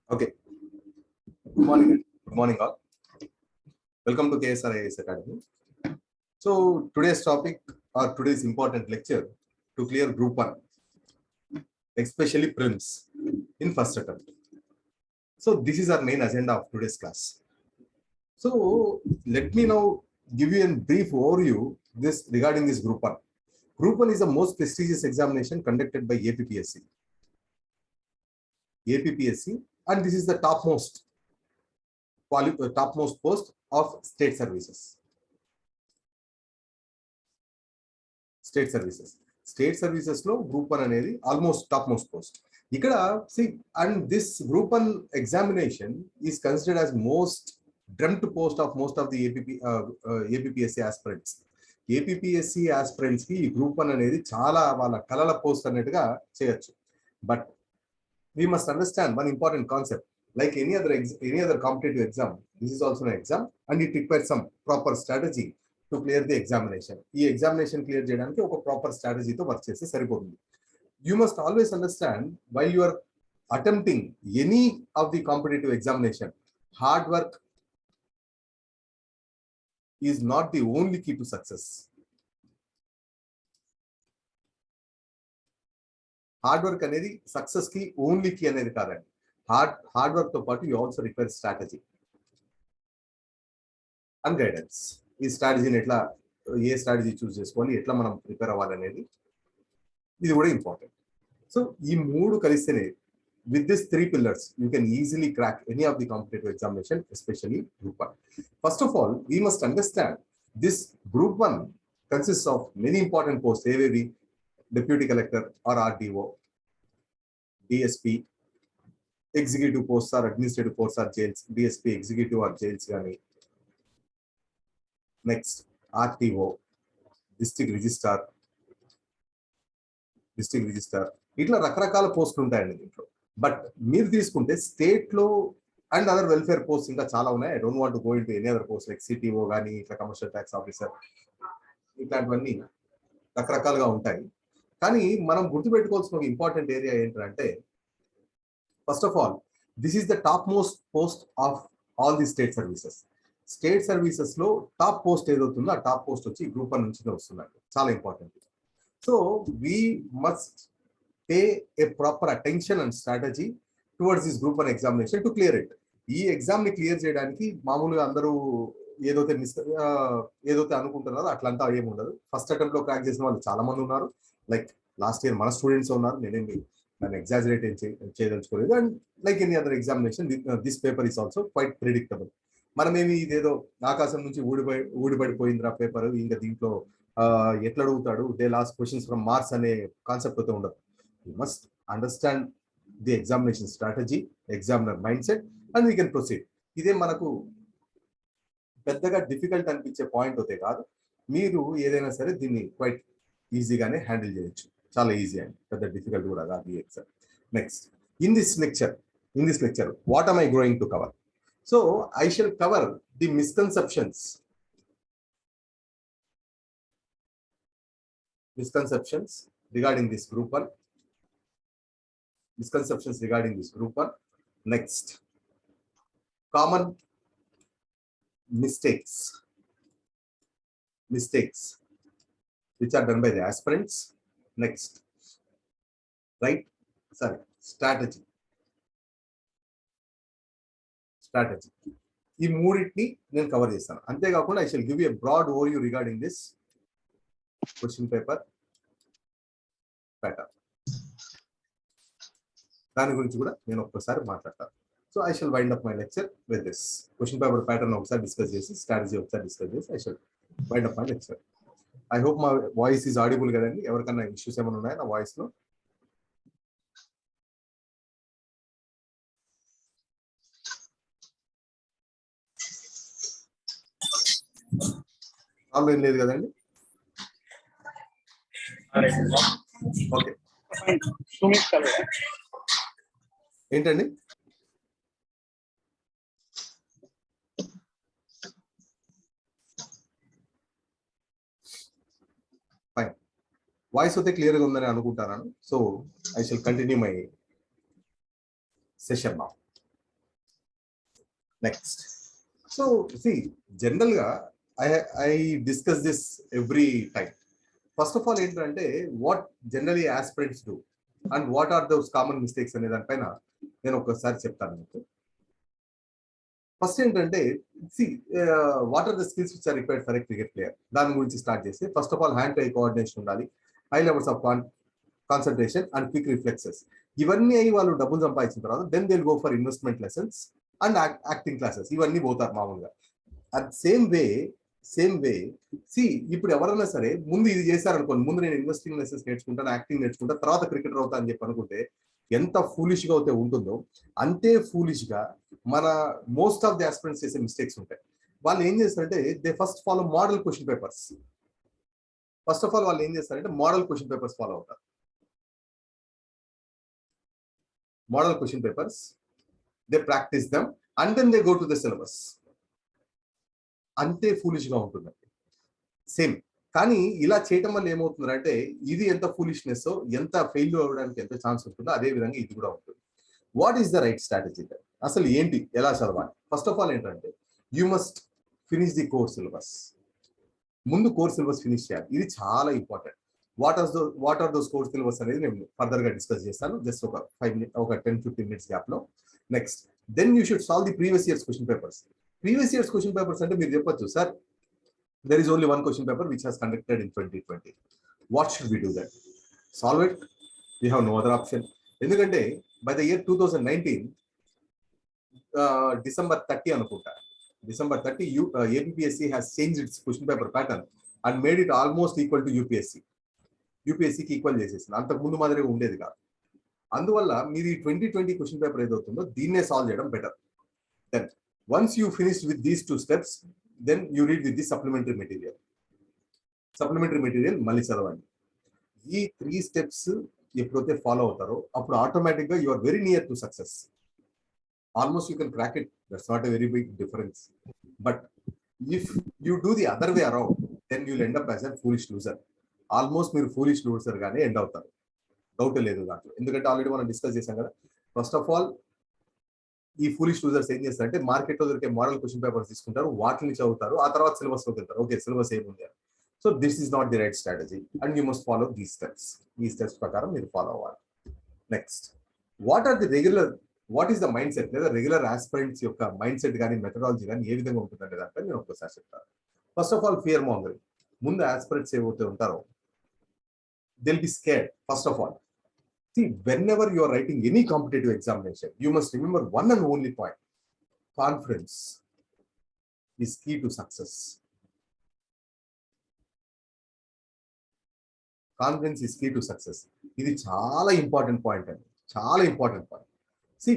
Okay. Good morning. Good morning, all. Welcome to KSRIS Academy. So today's topic or today's important lecture to clear Group 1, especially Prelims in first attempt. So this is our main agenda of today's class. So let me now give you a brief overview regarding this Group 1. Group 1 is the most prestigious examination conducted by APPSC. And this is the topmost post of state services. State services lo group 1 anedi almost topmost post. Ikkada see, and this group 1 examination is considered as most dreamt post of most of the APPSC aspirants. APPSC aspirants ki group 1 anedi chaala vaalla kalala post annatuga cheyochu. But we must understand one important concept. Like any other competitive exam, this is also an exam and it requires some proper strategy to clear the examination. This examination clear cheyadaniki oka proper strategy tho work cheste saripotundi. You must always understand, while you are attempting any of the competitive examination, hard work is not the only key to success. Hard work anedi success ki only key anedi kadandi. Hard work to part, you also require strategy and guidance. This strategy etla strategy choose cheskoni etla manam prepare avvalanedi ఇది కూడా important. So ఈ మూడు కలిస్తేనే with these three pillars you can easily crack any of the competitive examination, especially group 1. First of all, we must understand this group 1 consists of many important posts, AVV, deputy collector or RDO, DSP, executive posts or administrative posts or jails, DSP executive or jails gaani. Next, RTO, district registrar, ఇట్లా రకరకాల పోస్టులు ఉంటాయండి దీంట్లో. But మీరు తీసుకుంటే state లో and other welfare post ఇంకా చాలా ఉన్నాయి. I don't want to go into any other post like CTO కానీ ఇట్లా కమర్షియల్ ట్యాక్స్ ఆఫీసర్, ఇట్లాంటివన్నీ రకరకాలుగా ఉంటాయి. కానీ మనం గుర్తుపెట్టుకోవాల్సిన ఒక ఇంపార్టెంట్ ఏరియా ఏంటంటే, first of all this is the top most post of all the state services. State services లో టాప్ పోస్ట్ ఏదవుతుందో ఆ టాప్ పోస్ట్ వచ్చి గ్రూప్ 1 నుంచి వస్తుందండి. చాలా important. So we must pay a proper attention and strategy towards this group 1 examination to clear it. ఈ exam ని clear చేయడానికి మామూలుగా అందరూ ఏదైతే అనుకుంటున్నారో అట్లంతా ఏమి ఉండదు. ఫస్ట్ అటెంప్ట్ లో క్రాక్ చేసిన వాళ్ళు చాలా మంది ఉన్నారు. లైక్ లాస్ట్ ఇయర్ మన స్టూడెంట్స్ ఉన్నారు. నేనేమి దాన్ని ఎగ్జాజరేట్ చేయదలుచుకోలేదు. And like any other examination, this paper is also quite predictable. మనమేమి ఇదేదో ఆకాశం నుంచి ఊడిపడిపోయిందిరా పేపర్, ఇంకా దీంట్లో ఎట్లా అడుగుతాడు, they last questions from marks అనే కాన్సెప్ట్ అయితే ఉండదు. You must understand the examination strategy, examiner mind set and we can proceed. ఇదే మనకు పెద్దగా డిఫికల్ట్ అనిపించే పాయింట్ అయితే కాదు. మీరు ఏదైనా సరే దీన్ని క్వైట్ ఈజీగానే హ్యాండిల్ చేయొచ్చు. చాలా ఈజీ అండి, పెద్ద డిఫికల్ట్ కూడా కాదు ఈ exam. Next, in this lecture what am I going to cover? So I shall cover the misconceptions regarding this group 1. Next, common mistakes which are done by the aspirants. Next, strategy. ఈ మూడింటిని నేను cover చేస్తాను. అంతేకాకుండా I shall give you a broad overview regarding this question paper pattern. దాని గురించి కూడా నేను ఒక్కసారి మాట్లాడతాను. So I shall wind up my lecture with this question paper pattern ఒకసారి డిస్కస్ చేసి, స్ట్రాటజీ ఒకసారి డిస్కస్ చేసి I shall wind up my lecture. I hope my voice is audible కదండి. ఎవరికన్నా ఇష్యూస్ ఏమైనా ఉన్నాయా నా వాయిస్ లో? ఏం లేదు కదండి. ఓకే, ఏంటండి? ఫైన్, వాయిస్ అయితే క్లియర్గా ఉందని అనుకుంటాను. So I shall continue my session now. Next so general గా I discuss this every time. First of all ఏంటంటే what generally aspirants do and what are those common mistakes అనే దానిపైన నేను ఒకసారి చెప్తాను మీకు. ఫస్ట్ ఏంటంటే what are the skills which are required for a cricket player, దాని గురించి స్టార్ట్ చేసి first of all hand eye coordination ఉండాలి, high levels of concentration and quick reflexes. ఇవన్నీ అయ్యి వాళ్ళు డబ్బులు సంపాదించిన తర్వాత then they go for investment lessons and acting classes, ఇవన్నీ పోతారు మామూలుగా. అట్ సేమ్ వే ఇప్పుడు ఎవరైనా సరే ముందు ఇది చేశారనుకోండి, ముందు నేను ఇన్వెస్టింగ్ లెసన్స్ నేర్చుకుంటాను, యాక్టింగ్ నేర్చుకుంటా, తర్వాత క్రికెటర్ అవుతా అని చెప్పి అనుకుంటే ఎంత ఫూలిష్ గా అయితే ఉంటుందో అంతే ఫూలిష్ గా మన మోస్ట్ ఆఫ్ ది ఆస్పిరెంట్స్ చేసే మిస్టేక్స్ ఉంటాయి. వాళ్ళు ఏం చేస్తారంటే they first follow model question papers. First of all వాళ్ళు ఏం చేస్తారంటే మోడల్ క్వశ్చన్ పేపర్స్ ఫాలో అవుతారు. Model question papers, they practice them and then they go to the syllabus. అంతే ఫూలిష్ గా ఉంటుందండి. సేమ్ కానీ ఇలా చేయటం వల్ల ఏమవుతుందంటే ఇది ఎంత ఫూలిష్నెస్, ఎంత ఫెయిల్యూర్ అవ్వడానికి ఎంత ఛాన్స్ ఉంటుందో అదే విధంగా ఇది కూడా ఉంటుంది. What is the right strategy? అసలు ఏంటి, ఎలా చదవాలి? ఫస్ట్ ఆఫ్ ఆల్ ఏంటంటే you must finish the core syllabus. ముందు కోర్ సిలబస్ ఫినిష్ చేయాలి, ఇది చాలా important. What are those core syllabus అనేది నేను ఫర్దర్ గా డిస్కస్ చేస్తాను జస్ట్ ఒక 10-15 minutes గ్యాప్ లో. Next then you should solve the previous years question papers. Previous years question papers అంటే మీరు చెప్పొచ్చు, sir there is only one question paper which has conducted in 2020. What should we do then? Solve it? We have no other option. ఎందుకంటే by the year 2019 December 30 అనుకుంటా, December 30 APPSC has changed its question paper pattern and made it almost equal to UPSCకి equal చేసేసింది. అంతకు ముందు మాదిరిగా ఉండేది కాదు. అందువల్ల మీరు ఈ 2020 క్వశ్చన్ పేపర్ ఏదవుతుందో దీన్నే సాల్వ్ చేయడం better. Then once you finish with these 2 steps, then you read with the supplementary material మళ్ళీ చదవండి. ఈ 3 steps ఎప్పుడైతే ఫాలో అవుతారో అప్పుడు ఆటోమేటిక్ గా you are very near to success. Almost you can crack it, that's not a very big difference. But if you do the other way around then you'll end up as a foolish loser. Almost మీరు foolish loser గానే end అవుతారు, doubt లేదు దాంట్లో. ఎందుకంటే already మనం discuss చేసాం కదా. First of all ఈ ఫూలిష్ యూజర్స్ ఏం చేస్తారంటే మార్కెట్ లో దొరికే మోడల్ క్వశ్చన్ పేపర్స్ తీసుకుంటారు, వాటిని చదువుతారు, ఆ తర్వాత సిలబస్ లోకి వెళ్తారు. ఓకే, సిలబస్ ఏముంది. So this is not the right strategy and you must follow these steps. ఈ స్టెప్స్ ప్రకారం మీరు ఫాలో అవ్వాలి. Next what is the mind set, లేదా రెగ్యులర్ ఆస్పిరెంట్స్ యొక్క మైండ్ సెట్ కానీ మెథడాలజీ కానీ ఏ విధంగా ఉంటుందంటే దానిపై నేను ఒక్కసారి చెప్తాను. First of all fear mongering. ముందు ఆస్పిరెంట్స్ ఏవైతే ఉంటారో they'll be scared. First of all, see, whenever you are writing any competitive examination, you must remember one and only point: confidence is key to success. Confidence is key to success. ఇది చాలా important point అండి, చాలా important point. See,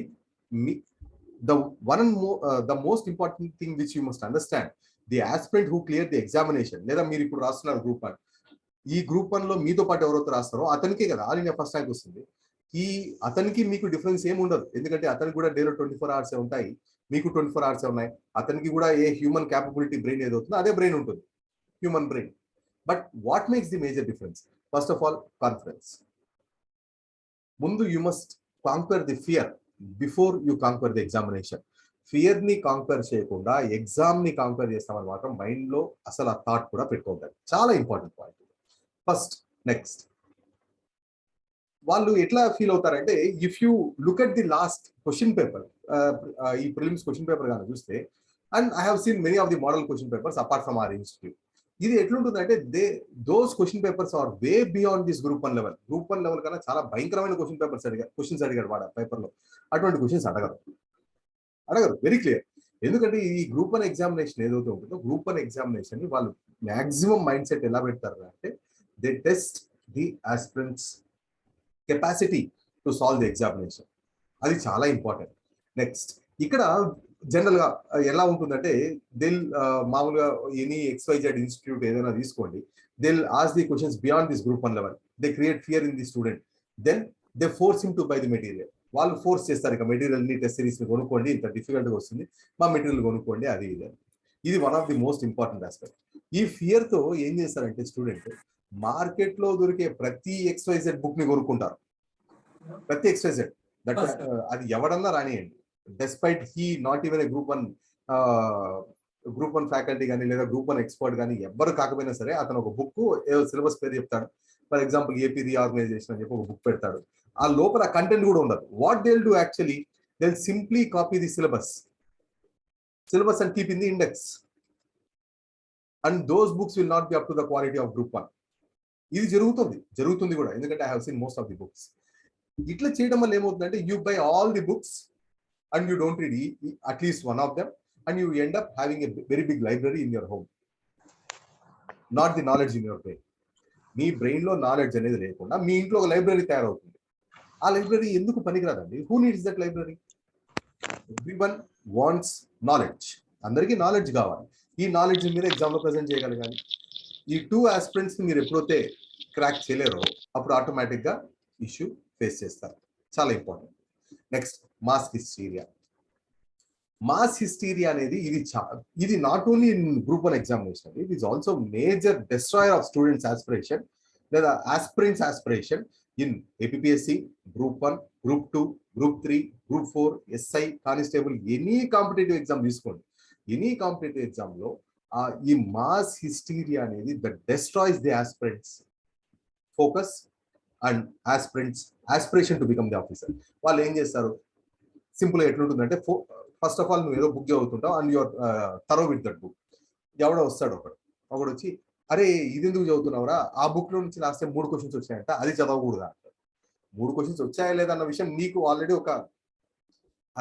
the most important thing which you must understand, the aspirant who cleared the examination, లేదా మీరు ఇప్పుడు రాస్తున్నారు group 1, ఈ group 1 లో మీతో పాటు ఎవరైతే రాస్తారో అతనికే కదా ఆల్ ఇండియా ఫస్ట్ ర్యాంక్ వస్తుంది. అతనికి మీకు డిఫరెన్స్ ఏమి ఉండదు, ఎందుకంటే అతనికి కూడా డేలో 24 hours ఉంటాయి, మీకు 24 hours ఉన్నాయి. అతనికి కూడా ఏ హ్యూమన్ క్యాపబిలిటీ బ్రెయిన్ ఏదవుతుందో అదే బ్రెయిన్ ఉంటుంది, human brain. But what makes the major difference? First of all confidence. ముందు you must conquer the fear before you conquer the examination. Fear ని కాంక్వర్ చేయకుండా ఎగ్జామ్ ని కాంక్వర్ చేస్తామని మాత్రం మైండ్ లో అసలు ఆ థాట్ కూడా పెట్టుకోవద్దు. చాలా ఇంపార్టెంట్ పాయింట్ ఫస్ట్. నెక్స్ట్, వాళ్ళు ఎట్లా ఫీల్ అవుతారంటే if you look at the last question paper, ఈ ప్రిలిమ్స్ క్వశ్చన్ పేపర్ కానీ చూస్తే, and I have seen many of the model question papers apart from our institute, ఇది ఎట్లుంటుందంటే those question papers are way beyond this group 1 level. Group 1 level కన్నా చాలా భయంకరమైన questions అడిగాడు వాడు పేపర్ లో. అటువంటి క్వశ్చన్స్ అడగరు వెరీ క్లియర్. ఎందుకంటే ఈ గ్రూప్ 1 ఎగ్జామినేషన్ ఏదైతే ఉంటుందో, గ్రూప్ 1 ఎగ్జామినేషన్ ని వాళ్ళు మాక్సిమం మైండ్ సెట్ ఎలా పెడతారు అంటే they test the aspirants capacity to solve the examination. అది చాలా ఇంపార్టెంట్. నెక్స్ట్, ఇక్కడ జనరల్ గా ఎలా ఉంటుందంటే మామూలుగా ఎనీ XYZ ఇన్స్టిట్యూట్ ఏదైనా తీసుకోండి, they'll ask the questions beyond this group 1 level. They create fear in the student, then they force him to buy the material. వాళ్ళు ఫోర్స్ చేస్తారు, ఇక మెటీరియల్ ని టెస్ట్ సిరీస్ ని కొనుక్కోండి, ఇంత డిఫికల్ట్ గా వస్తుంది, మా మెటీరియల్ కొనుక్కోండి, అది ఇది one of the most important aspect. ఈ ఫియర్ తో ఏం చేస్తారంటే స్టూడెంట్ మార్కెట్ లో దొరికే ప్రతి XYZ బుక్ ని కొనుక్కుంటారు. ప్రతి XYZ, అది ఎవడన్నా రానియండి, despite he not even a group 1 faculty కానీ లేదా గ్రూప్ 1 ఎక్స్పర్ట్ కానీ ఎవ్వరు కాకపోయినా సరే అతను ఒక బుక్ సిలబస్ పేరు చెప్తాడు. ఫర్ ఎగ్జాంపుల్ ఏపీ రీఆర్గనైజేషన్ అని చెప్పి ఒక బుక్ పెడతాడు. ఆ లోపల కంటెంట్ కూడా ఉండదు. What they will do actually, they will simply copy the syllabus and keep in the index, and those books will not be up to the quality of group 1. ఇది జరుగుతుంది కూడా, ఎందుకంటే I have scene most of the books. ఇట్లా చేయడం వల్ల ఏమవుతుందంటే you by all the books and you don't read at least one of them, and you end up having a very big library in your home, not the knowledge in your brain. Me brain లో knowledge అనేది లేకుండా మీ ఇంట్లో ఒక library తయారవుతుంది. ఆ library ఎందుకు పనికిరాదండి? Who needs that library? Everyone wants knowledge. అందరికీ నాలెడ్జ్ కావాలి. ఈ నాలెడ్జ్ మీరు ఎగ్జామ్ లో ప్రెజెంట్ చేయగలగాలి. ఈ 2 ఆస్పిరెంట్స్ మీరు ఎప్పుడైతే క్రాక్ చేయలేరో అప్పుడు ఆటోమేటిక్ గా ఇష్యూ ఫేస్ చేస్తారు. చాలా important. Next, mass hysteria. Mass hysteria అనేది ఇది not only in group 1 examination, it is also major destroyer of students aspiration లేదా aspirants aspiration in APSC, group 1, group 2, group 3, group 4, SI, constable, any competitive exam తీసుకోండి. Any competitive exam లో ఈ mass hysteria అనేది that destroys the aspirants focus and aspiration to become the officer. వాళ్ళు ఏం చేస్తారు, simple గా ఎట్లుంటుందంటే, ఫస్ట్ ఆఫ్ ఆల్ నువ్వు ఏదో బుక్ చదువుతుంటావు and your thorough with that book. ఎవడో వస్తాడు ఒకడు వచ్చి, అరే ఇది ఎందుకు చదువుతున్నావురా, ఆ బుక్ లో నుంచి లాస్ట్ టైం 3 క్వశ్చన్స్ వచ్చాయంట, అది చదవకూడదా అంటారు. 3 క్వశ్చన్స్ వచ్చాయా లేదా అన్న విషయం నీకు ఆల్రెడీ ఒక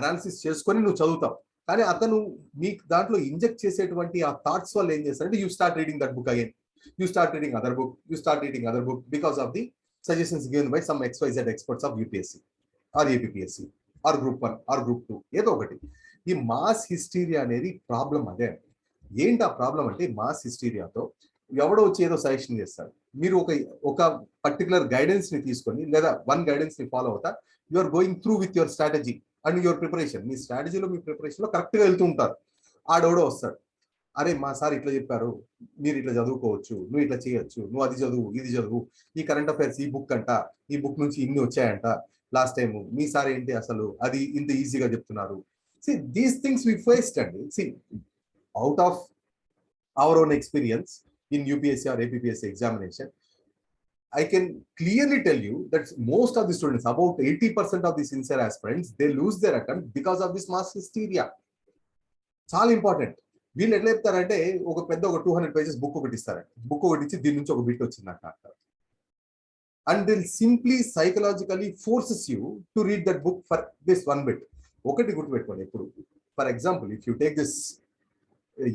అనాలిసిస్ చేసుకొని నువ్వు చదువుతావు. కానీ అతను మీకు దాంట్లో ఇంజెక్ట్ చేసేటువంటి ఆ థాట్స్ వల్ల ఏం చేస్తారంటే you start reading that book again, you start reading other book because of the suggestions given by some XYZ experts of UPSC or APPSC or group 1 or group 2, ఏదో ఒకటి. ఈ మాస్ హిస్టీరియా అనేది problem. అదే ఏంటి ఆ problem అంటే, mass హిస్టీరియాతో ఎవడో వచ్చి ఏదో సజెషన్ చేస్తాడు, మీరు ఒక పర్టికులర్ గైడెన్స్ ని తీసుకొని లేదా వన్ గైడెన్స్ ని ఫాలో అవుతా, you are going through with your strategy and your preparation. మీ స్ట్రాటజీలో మీ ప్రిపరేషన్ లో కరెక్ట్ గా వెళ్తూ ఉంటారు. ఆడెవడో వస్తాడు, అరే మా సార్ ఇట్లా చెప్పారు, మీరు ఇట్లా చదువుకోవచ్చు, నువ్వు ఇట్లా చేయొచ్చు, నువ్వు అది చదువు, ఇది చదువు, ఈ కరెంట్ అఫైర్స్ ఈ బుక్ అంట, ఈ బుక్ నుంచి ఇన్ని వచ్చాయంట లాస్ట్ టైం, మీ సార్ ఏంటి అసలు అది ఇంత ఈజీగా చెప్తున్నారు. See these things we faced అండి. See out of our own experience in UPSC or APSC examination, I can clearly tell you that most of the students, about 80% of the sincere aspirants, they lose their attempt because of this mass hysteria. చాలా important. వీళ్ళు ఎట్లా చెప్తారంటే, ఒక 200 pages book ఒకటి ఇస్తారండి, book ఒకటి ఇచ్చి దీని నుంచి ఒక బిట్ వచ్చిందంట అంటారు. And they'll simply psychologically forces you to read that book for this one bit. ఒకటి గుర్తుపెట్టుకోండి ఎప్పుడు. For example, if you take this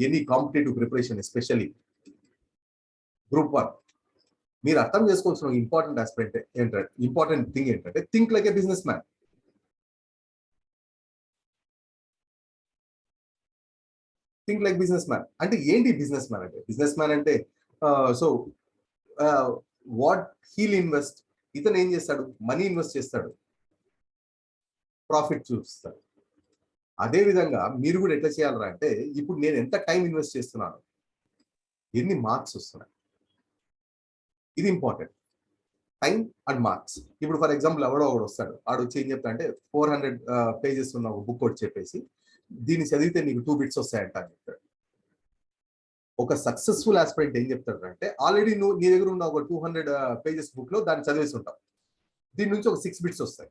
any competitive preparation, especially group 1, మీరు అర్థం చేసుకోవాల్సిన ఇంపార్టెంట్ థింగ్ ఏంటంటే, think like a businessman. Think like businessman అంటే ఏంటి? Businessman అంటే సో వాట్ హీల్ ఇన్వెస్ట్, ఇతను ఏం చేస్తాడు, మనీ ఇన్వెస్ట్ చేస్తాడు, ప్రాఫిట్ చూపిస్తాడు. అదే విధంగా మీరు కూడా ఎట్లా చేయాలరా అంటే, ఇప్పుడు నేను ఎంత టైం ఇన్వెస్ట్ చేస్తున్నాను, ఎన్ని మార్క్స్ వస్తున్నాయి, ఇది ఇంపార్టెంట్. Time and marks. ఇప్పుడు ఫర్ ఎగ్జాంపుల్ ఎవడో ఒకడు వస్తాడు, ఆడు వచ్చి ఏం చెప్తా అంటే 400 pages ఉన్న ఒక బుక్ ఒకటి చెప్పేసి, దీన్ని చదివితే నీకు 2 bits వస్తాయంట అని చెప్తాడు. ఒక సక్సెస్ఫుల్ ఆస్పిరెంట్ ఏం చెప్తాడు అంటే, ఆల్రెడీ నువ్వు నీ దగ్గర ఉన్న ఒక 200 pages బుక్ లో దాన్ని చదివేసి ఉంటావు, దీని నుంచి ఒక 6 bits వస్తాయి,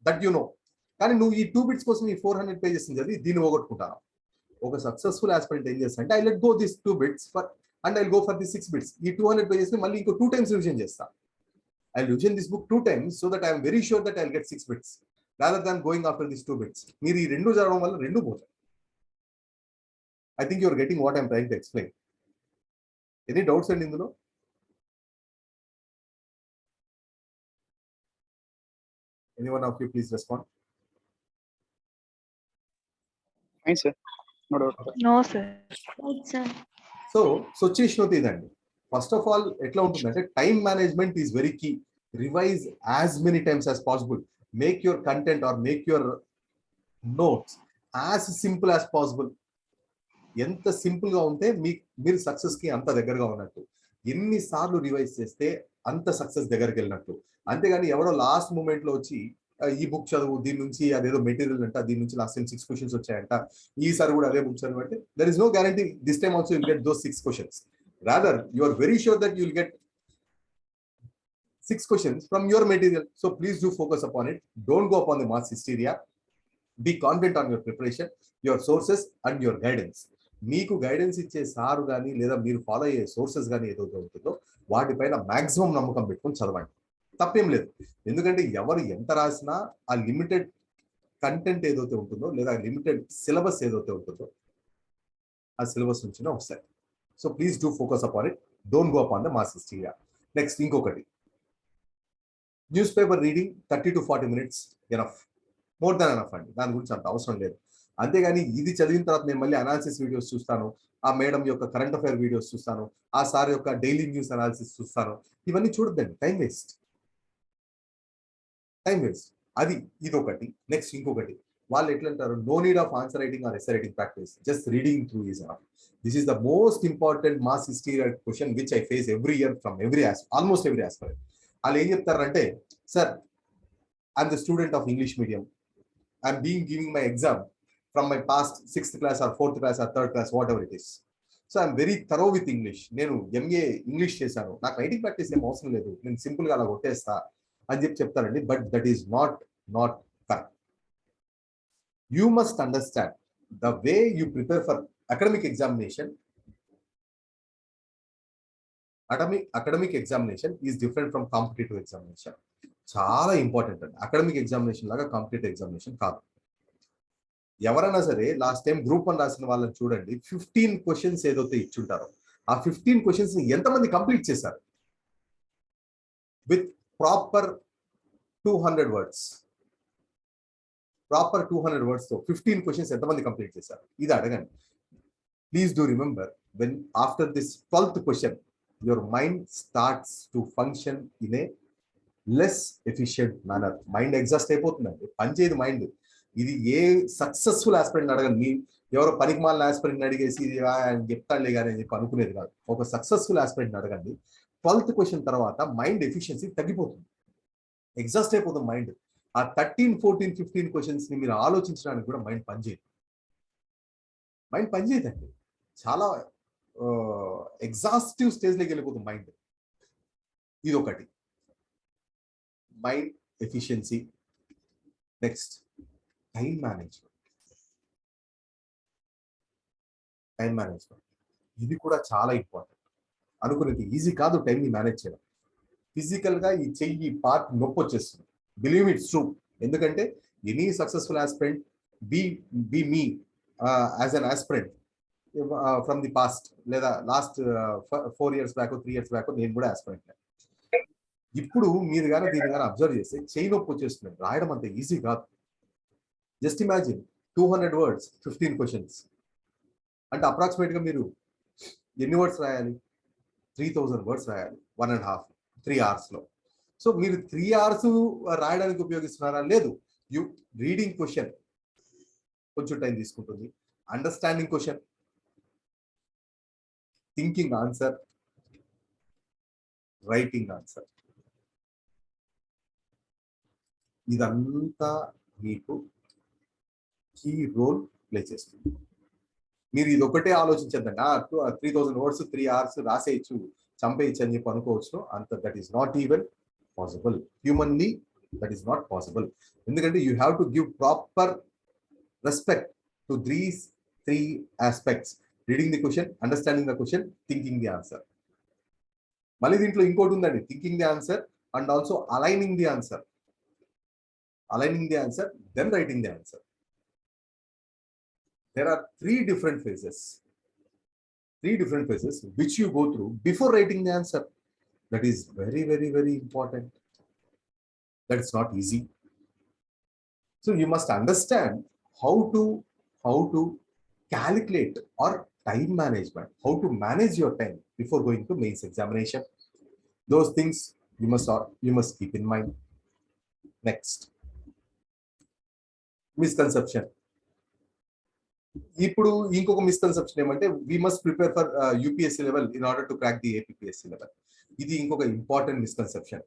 దట్ యు నో. కానీ నువ్వు ఈ 2 bits కోసం ఈ 400 pages చదివి దీన్ని పోగొట్టుకుంటాను. ఒక సక్సెస్ఫుల్ ఆస్పిరెంట్ ఏం చేస్తా అంటే, I let go this 2 bits and I go for the 6 bits. ఈ 200 pages ని మళ్ళీ ఇంకో 2 times రివిజన్ చేస్తా. I revision this book 2 times so that I'm very sure that I will get 6 bits rather than going after these 2 bits. మీరు ఈ రెండు చదవడం వల్ల రెండు పోతాయి. I think you are getting what I am trying to explain. Any doubts అండి ఇందులో? Anyone of you please respond. Fine sir, no doubt. No sir. Right sir. So situation ఇదండి. ఫస్ట్ ఆఫ్ ఆల్ ఎట్లా ఉంటుందంటే, time management is very key. Revise as many times as possible. Make your content or make your notes as simple as possible. ఎంత simple గా ఉంటే మీరు success కి అంత దగ్గరగా ఉన్నట్టు. ఎన్నిసార్లు రివైజ్ చేస్తే అంత సక్సెస్ దగ్గరికి వెళ్ళినట్టు. అంతేగాని ఎవడో లాస్ట్ మూమెంట్ లో వచ్చి ఈ బుక్ చదువు, దీని నుంచి అదేదో మెటీరియల్ అంట, దీని నుంచి లాస్ట్ టైం 6 క్వశ్చన్స్ వచ్చాయంట, ఈసారి కూడా అదే బుక్ చదువు అంటే there is no guarantee this time also will get those 6 questions. Rather you are very sure that you will get 6 questions from your material. So please do focus upon it. Don't go upon the mass hysteria. Be confident on your preparation, your sources and your guidance. మీకు guidance ఇచ్చే sir కానీ లేదా మీరు follow అయ్యే sources కానీ ఏదైతే ఉంటుందో వాటిపైన మాక్సిమం నమ్మకం పెట్టుకొని చదవండి. తప్పేం లేదు. ఎందుకంటే ఎవరు ఎంత రాసినా ఆ లిమిటెడ్ కంటెంట్ ఏదైతే ఉంటుందో లేదా లిమిటెడ్ సిలబస్ ఏదైతే ఉంటుందో ఆ సిలబస్ నుంచినే వస్తాయి. So please do focus upon it. Don't go upon the mass hysteria. Next ఇంకొకటి, newspaper reading 30 to 40 minutes enough, more than enough అండి. దాని గురించి అంత అవసరం లేదు. అంతేగాని ఇది చదివిన తర్వాత నేను మళ్ళీ అనాలిసిస్ వీడియోస్ చూస్తాను, ఆ మేడం యొక్క కరెంట్ అఫైర్ వీడియోస్ చూస్తాను, ఆ సార్ యొక్క డైలీ న్యూస్ అనాలిసిస్ చూస్తాను, ఇవన్నీ చూడద్దండి. Time waste. అది ఇదొకటి. నెక్స్ట్ ఇంకొకటి, వాళ్ళు ఎట్లంటారు, no need of answer writing or essay writing practice, just reading through is enough. This is the most important mass history question which I face every year from almost every aspirant. వాళ్ళు ఏం చెప్తారంటే, sir I'm the student of English medium, I'm giving my exam from my past 6th class or 4th class or 3rd class, whatever it is. So I'm very thorough with English. నేను MA English చేశాను, నాకు writing practice ఏం అవసరం లేదు, నేను సింపుల్గా అలా కొట్టేస్తా అని చెప్తారండి. But that is not correct. You must understand the way you prepare for academic examination. Academic examination is different from competitive examination. చాలా ఇంపార్టెంట్ అండి. అకాడమిక్ ఎగ్జామినేషన్ లాగా కాంపిటేటివ్ ఎగ్జామినేషన్ కాదు. ఎవరైనా సరే లాస్ట్ టైం గ్రూప్ 1 రాసిన వాళ్ళని చూడండి, 15 క్వశ్చన్స్ ఏదైతే ఇచ్చుంటారో ఆ 15 క్వశ్చన్స్ ని ఎంతమంది కంప్లీట్ చేశారు with proper 200 words. Proper 200 words తో 15 క్వశ్చన్స్ ఎంతమంది కంప్లీట్ చేశారు, ఇది అడగండి. Please do remember, when after this 12th question your mind starts to function in a less efficient manner. Mind exhaust అయిపోతుందండి, పనిచేయదు మైండ్. ఇది ఏ సక్సెస్ఫుల్ ఆస్పిరెంట్ అడగండి, మీ ఎవరో పనికిమాలిన ఆస్పిరెంట్ అడిగేసి ఇది చెప్తాడులే కానీ అని చెప్పి అనుకునేది కాదు. ఒక సక్సెస్ఫుల్ ఆస్పిరెంట్ అడగండి, 12th question తర్వాత మైండ్ ఎఫిషియన్సీ తగ్గిపోతుంది, ఎగ్జాస్ట్ అయిపోతుంది మైండ్. ఆ 13, 14, 15 questions ని మీరు ఆలోచించడానికి కూడా మైండ్ పనిచేయదండి. చాలా ఎగ్జాస్టివ్ స్టేజ్లోకి వెళ్ళిపోతుంది మైండ్. ఇది ఒకటి, mind efficiency. Next time management. ఇది కూడా చాలా ఇంపార్టెంట్. అనుకునేది ఈజీ కాదు టైంని మేనేజ్ చేయడం. ఫిజికల్ గా ఈ చెయ్యి పార్ట్ నొప్పి వచ్చేస్తుంది. Believe it's true. ఎందుకంటే any successful aspirant be me as an aspirant from the past, లేదా last 4 years back 3 years back నేను కూడా ఆస్పిరెంట్. ఇప్పుడు మీరు కానీ దీన్ని కానీ అబ్జర్వ్ చేస్తే చెయ్యి నొప్పి వచ్చేస్తుంది. రాయడం అంత ఈజీ కాదు. జస్ట్ ఇమాజిన్ 200 words 15 questions అంటే అప్రాక్సిమేట్ గా మీరు ఎన్ని వర్డ్స్ రాయాలి? 3000 words రాయాలి 1.5 3 hours లో. సో మీరు 3 hours రాయడానికి ఉపయోగిస్తున్నారా? లేదు. యు రీడింగ్ క్వశ్చన్ కొంచెం టైం తీసుకుంటుంది, understanding question, thinking answer, writing answer, ఇదంతా మీకు కీ రోల్ ప్లే చేస్తుంది. మీరు ఇది ఒకటే ఆలోచించద్దండి, 3000 words 3 hours రాసేయచ్చు, చంపేయచ్చు అని చెప్పి అనుకోవచ్చు. అంత that is not even possible. Humanly that is not possible. ఎందుకంటే you have to give proper respect to these 3 aspects: reading the question, understanding the question, thinking the answer. మళ్ళీ దీంట్లో ఇంకోటి ఉందండి, thinking the answer and also aligning the answer. Then writing the answer. There are 3 different phases which you go through before writing the answer. That is very, very, very important. That is not easy. So you must understand how to calculate or time management, how to manage your time before going to mains examination. Those things you must keep in mind. Next, misconception. ఇప్పుడు ఇంకొక misconception ఏమంటే we must prepare for UPSC level in order to crack the APSC level. ఇది ఇంకొక important misconception.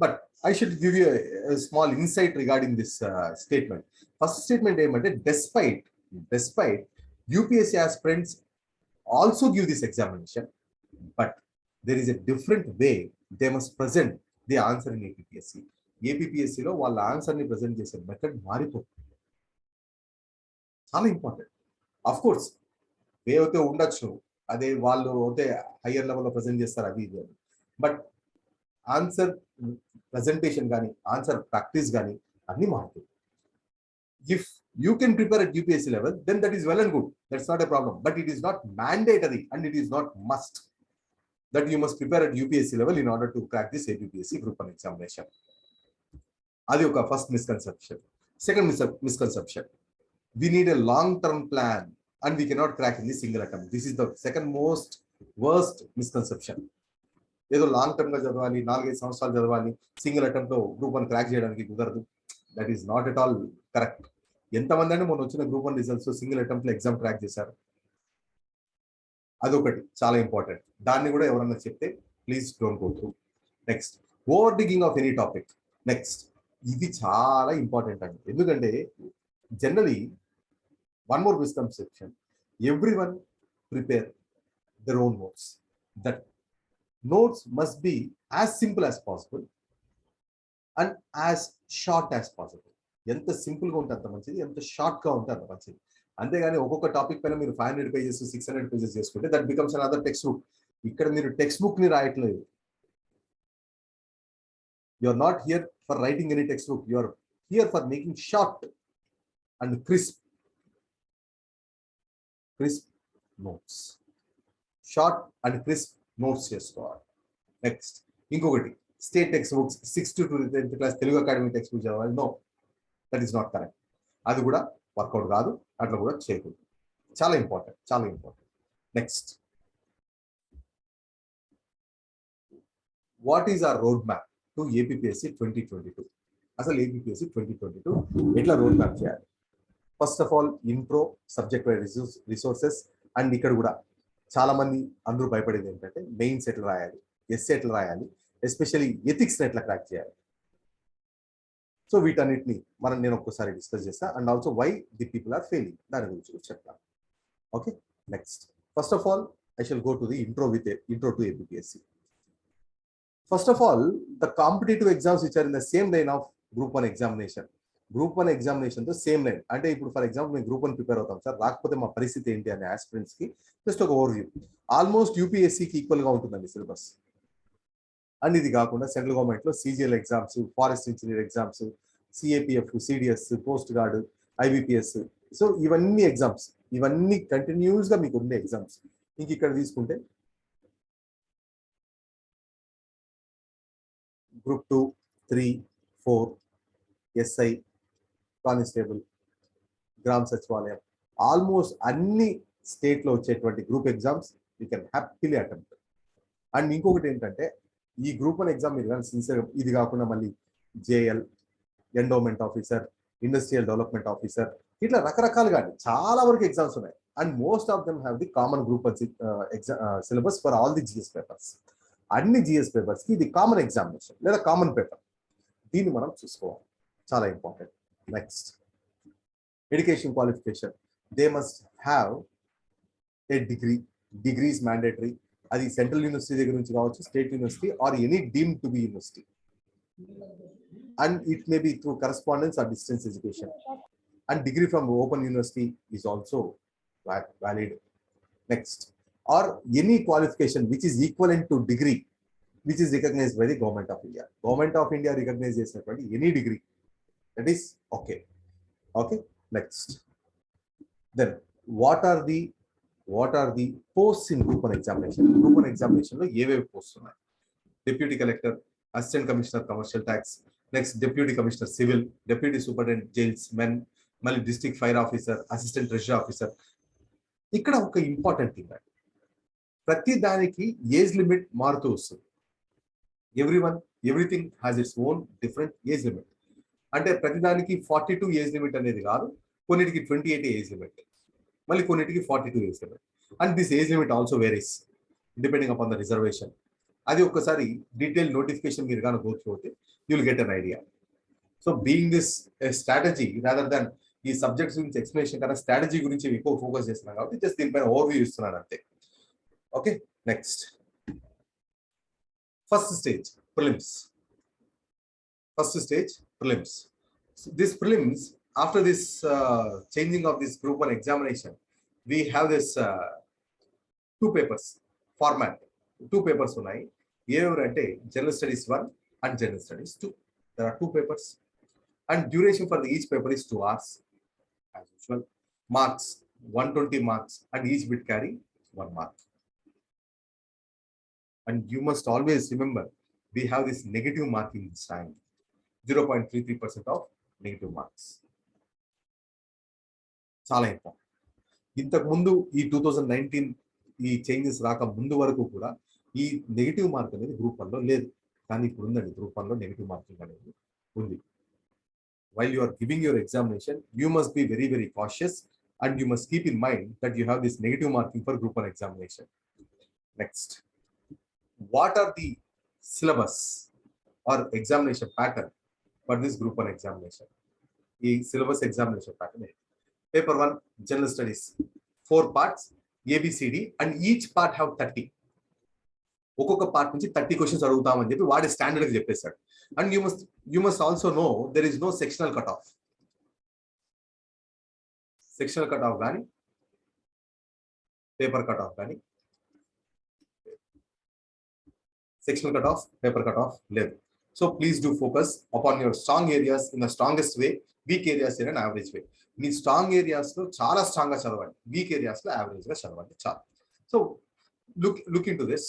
But I should give you a small insight regarding this statement. First statement ఏమంటే despite UPSC aspirants also give this examination, but there is a different way they must present the answer in APPSC. APPSC లో వాళ్ళ answer ని present చేసే method మారిపోతుంది. చాలా important. Of course వే అయితే ఉండొచ్చు, అదే వాళ్ళు అయితే హయ్యర్ లెవెల్లో ప్రజెంట్ చేస్తారు అది ఇది అని. బట్ ఆన్సర్ ప్రజెంటేషన్ కానీ ఆన్సర్ ప్రాక్టీస్ కానీ అన్ని మారుతుంది. If you can prepare at UPSC level, then that is well and good. That's not a problem. But it is not mandatory and it is not must that you must prepare at UPSC level in order to crack this APPSC Group 1 examination. Adi oka first misconception. Second misconception. We need a long-term plan and we cannot crack in the single attempt. This is the second most worst misconception. ఏదో long term గా చదవాలి, 4-5 సంవత్సరాలు చదవాలి, single attempt లో group 1 crack చేయడానికి కుదరదు. That is not at all correct. ఎంతమంది అంటే మొన్న వచ్చిన గ్రూప్ 1 రిజల్ట్స్ సింగిల్ అటెంప్ట్ లో ఎగ్జామ్ క్రాక్ చేశారు. అదొకటి చాలా ఇంపార్టెంట్. దాన్ని కూడా ఎవరన్నా చెప్తే please don't go through. Next, over digging of any topic. Next, ఇది చాలా ఇంపార్టెంట్ అండి. ఎందుకంటే generally one more misconception, everyone prepare their own notes. That notes must be as simple as possible and as short as possible. ఎంత simple గా ఉంటే అంత మంచిది, ఎంత షార్ట్ గా ఉంటే అంత మంచిది. అంతేగాని ఒక్కొక్క టాపిక్ పైన మీరు 500 pages 600 pages చేసుకుంటే that becomes another textbook. ఇక్కడ మీరు టెక్స్ట్ బుక్ ని రాయట్లేదు. You are not here for writing any textbook, you are here for making short and crisp notes. Short and crisp notes చేసుకోవాలి. Next, ఇంకొకటి, state textbooks 6th to 10th class Telugu academy textbook చదవాలి. No, that is not correct. అది కూడా work out కాదు, అట్లా కూడా చేయకూడదు. చాలా ఇంపార్టెంట్, చాలా important. Next, what is our road map to APPSC 2022? అసలు APPSC 2022 ఎట్లా రోడ్ మ్యాప్ చేయాలి? First of all intro, subject wise resources. And ఇక్కడ కూడా చాలా మంది అందరూ భయపడేది ఏంటంటే మెయిన్స్ ఎట్లా రాయాలి, ఎస్సే ఎట్లా రాయాలి, ఎస్పెషల్లీ ఎథిక్స్ ఎట్లా క్రాక్ చేయాలి. సో వీటన్నిటిని నేను ఒక్కసారి డిస్కస్ చేస్తా. And also why the people are failing, దాని గురించి చెప్తాను. Okay, next, first of all I shall go to the intro to APPSC. First of all, the competitive exams which are in the same line of group 1 examination. Group 1 examination తో same line. అంటే ఇప్పుడు for example మేము group 1 prepare అవుతాం sir, రాకపోతే మా పరిస్థితి ఏంటి అనే ఆస్పిరెంట్స్ కి జస్ట్ ఒక ఓవర్ వ్యూ. ఆల్మోస్ట్ UPSCకి ఈక్వల్ గా ఉంటుందండి సిలబస్. అండ్ ఇది కాకుండా సెంట్రల్ గవర్నమెంట్ లో CGL exams, forest engineer exams, CAPF, CDS, coast guard, IBPS. So ఇవన్నీ ఎగ్జామ్స్, ఇవన్నీ కంటిన్యూస్ గా మీకు ఉండే ఎగ్జామ్స్. ఇంక ఇక్కడ తీసుకుంటే గ్రూప్ 2, 3, 4, SI, కానిస్టేబుల్, గ్రామ సచివాలయం, ఆల్మోస్ట్ అన్ని స్టేట్ లో వచ్చేటువంటి group exams you can happily attempt. And ఇంకొకటి ఏంటంటే, ఈ గ్రూప్ 1 ఎగ్జామ్ మీరు కానీ సిన్సియర్, ఇది కాకుండా మళ్ళీ JL, endowment officer, industrial development officer, ఇట్లా రకరకాలుగా చాలా వరకు ఎగ్జామ్స్ ఉన్నాయి. And most of them have the common group syllabus for all the GS papers. అన్ని GS పేపర్స్ కి ఇది కామన్ ఎగ్జామినేషన్ లేదా కామన్ పేపర్. దీన్ని మనం చూసుకోవాలి, చాలా important. Next, education qualification. They must have a degree is mandatory. అది central university దగ్గర నుంచి కావచ్చు, state university or any deemed to be university. And it may be through correspondence or distance education. And degree from open university is also valid. Next, or any qualification which is equivalent to degree which is recognized by the Government of India. Government of India recognize చేసినటువంటి any degree, that is okay. Okay, next, then what are the posts in group 1 examination? Group 1 examination లో ఏవేవి post ఉన్నాయి? Deputy collector, assistant commissioner commercial tax, next deputy commissioner civil, deputy superintendent jails men, మళ్ళీ district fire officer, assistant treasury officer. ఇక్కడ ఒక important thing అండి, ప్రతి దానికి age limit మారుతూ వస్తుంది. Everything has its own different age limit. అంటే ప్రతిదానికి 42 ఏజ్ లిమిట్ అనేది కాదు, కొన్నిటికి 28 ఏజ్ లిమిట్, మళ్ళీ కొన్నిటికి 42 age limit. And this age limit also varies depending upon the reservation. అది ఒక్కసారి డీటెయిల్ నోటిఫికేషన్ మీరు కానీ గోచపోతే you will get an idea. So being this strategy rather than ఈ సబ్జెక్ట్స్ గురించి ఎక్స్ప్లెనేషన్ కన్నా స్ట్రాటజీ గురించి ఎక్కువ ఫోకస్ చేస్తున్నాం కాబట్టి జస్ట్ దీనిపైన ఓవర్వ్యూ ఇస్తున్నాను అంతే. Okay, next first stage prelims. First stage prelims. So this prelims, after this changing of this group 1 examination, we have this 2 papers format. 2 papers ఉన్నాయి. ఏవరంటే general studies 1 and general studies 2. There are 2 papers and duration for each paper is 2 hours as usual. Marks 120 marks and each bit carry 1 mark. And you must always remember we have this negative marking this time. 0.33% of negative marks. చాలా important. ఇంతకు ముందు ఈ 2019 ఈ changes రాక ముందు వరకు కూడా ఈ నెగిటివ్ మార్క్ అనేది గ్రూప్ 1 లో లేదు, కానీ ఇప్పుడు ఉందండి. గ్రూప్ 1 లో నెగిటివ్ మార్కింగ్ అనేది ఉంది. While you are giving your examination, you must be very very cautious and you must keep in mind that you have this negative marking for group 1 examination. Next, what are the syllabus or examination pattern for this group 1 examination? The syllabus examination pattern. Paper 1 general studies 4 parts ABCD and each part have 30. ఒక్కొక్క part నుంచి 30 questions అడుగుతామని చెప్పి వాడి standard కి చెప్పేశాడు. And you must also know there is no sectional cut off. Sectional cut off కానీ paper cut off కానీ sectional cut off paper cut off లేదు. So please do focus upon your strong areas in the strongest way, weak areas in an average way. Me strong areas లో చాలా strong గా చదవండి, weak areas లో average గా చదవండి చాలు. So look in to this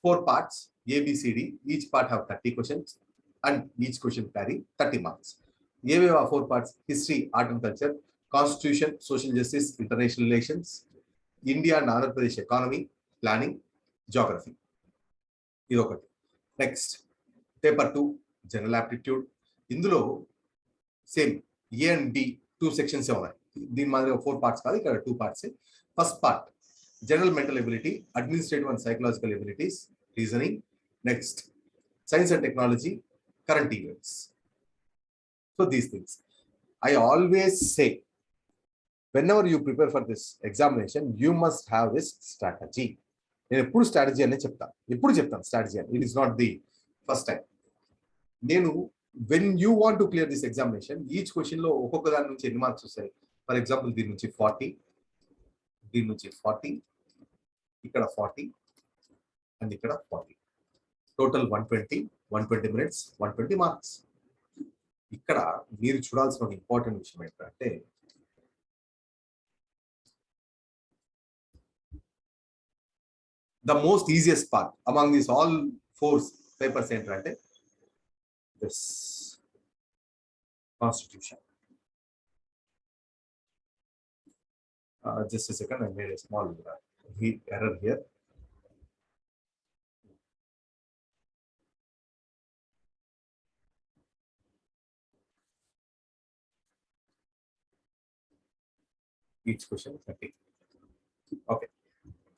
4 parts ABCD, each part have 30 questions and each question carry 30 marks. ఏవేవి ఆ 4 parts? History, art and culture, constitution, social justice, international relations, India and Andhra Pradesh economy, planning, geography. ఇది ఒకటి. Next paper 2 general aptitude. ఇందులో same A and B 2 sections ఉన్నాయి. దీని మాదిరిగా 4 parts కాదు, ఇక్కడ 2 parts. First part general mental ability, administrative and psychological abilities, reasoning. Next science and technology, current events. So these things I always say whenever you prepare for this examination you must have this strategy. నేను ఎప్పుడు strategy అనే చెప్తాను, ఎప్పుడు చెప్తాను strategy అని. It is not the first time. నేను when you want to clear this examination, each question లో ఒక్కొక్క దాని నుంచి ఎన్ని మార్క్స్ వస్తాయి. ఫర్ ఎగ్జాంపుల్ దీని నుంచి 40, దీని నుంచి 40, ఇక్కడ 40 అండ్ ఇక్కడ 40, టోటల్ 120 minutes 120 మార్క్స్. ఇక్కడ మీరు చూడాల్సిన ఒక ఇంపార్టెంట్ విషయం ఏంటంటే the most easiest part among these all 4 papers ఏంటంటే this constitution. Just a second, I made a small error here. Each question 30. Okay.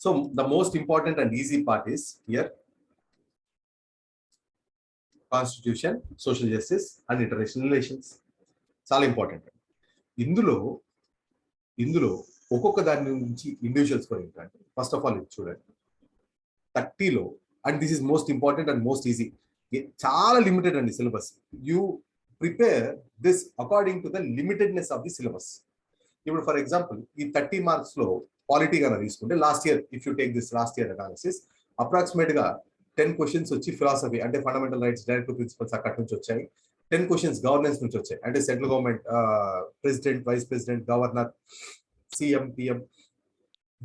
So the most important and easy part is here constitution, social justice and international relations. చాలా important. ఇందులో ఒక్కొక్క దాని నుంచి individuals కూడా ఏంటంటే first of all ఇది చూడండి 30లో, and this is most important and most easy. చాలా లిమిటెడ్ అండి syllabus. You prepare this according to the limitedness of the syllabus. ఇప్పుడు ఫర్ ఎగ్జాంపుల్ ఈ 30 మార్క్స్ లో పాలిటీ కన్నా తీసుకుంటే last year if you take this last year analysis approximate గా 10 questions వచ్చి philosophy అంటే ఫండమెంటల్ రైట్స్, డైరెక్టివ్ ప్రిన్సిపల్స్ అక్కడి నుంచి వచ్చాయి. 10 క్వశ్చన్స్ గవర్నెన్స్ నుంచి వచ్చాయి అంటే central government, president, vice president, governor, CM, PM,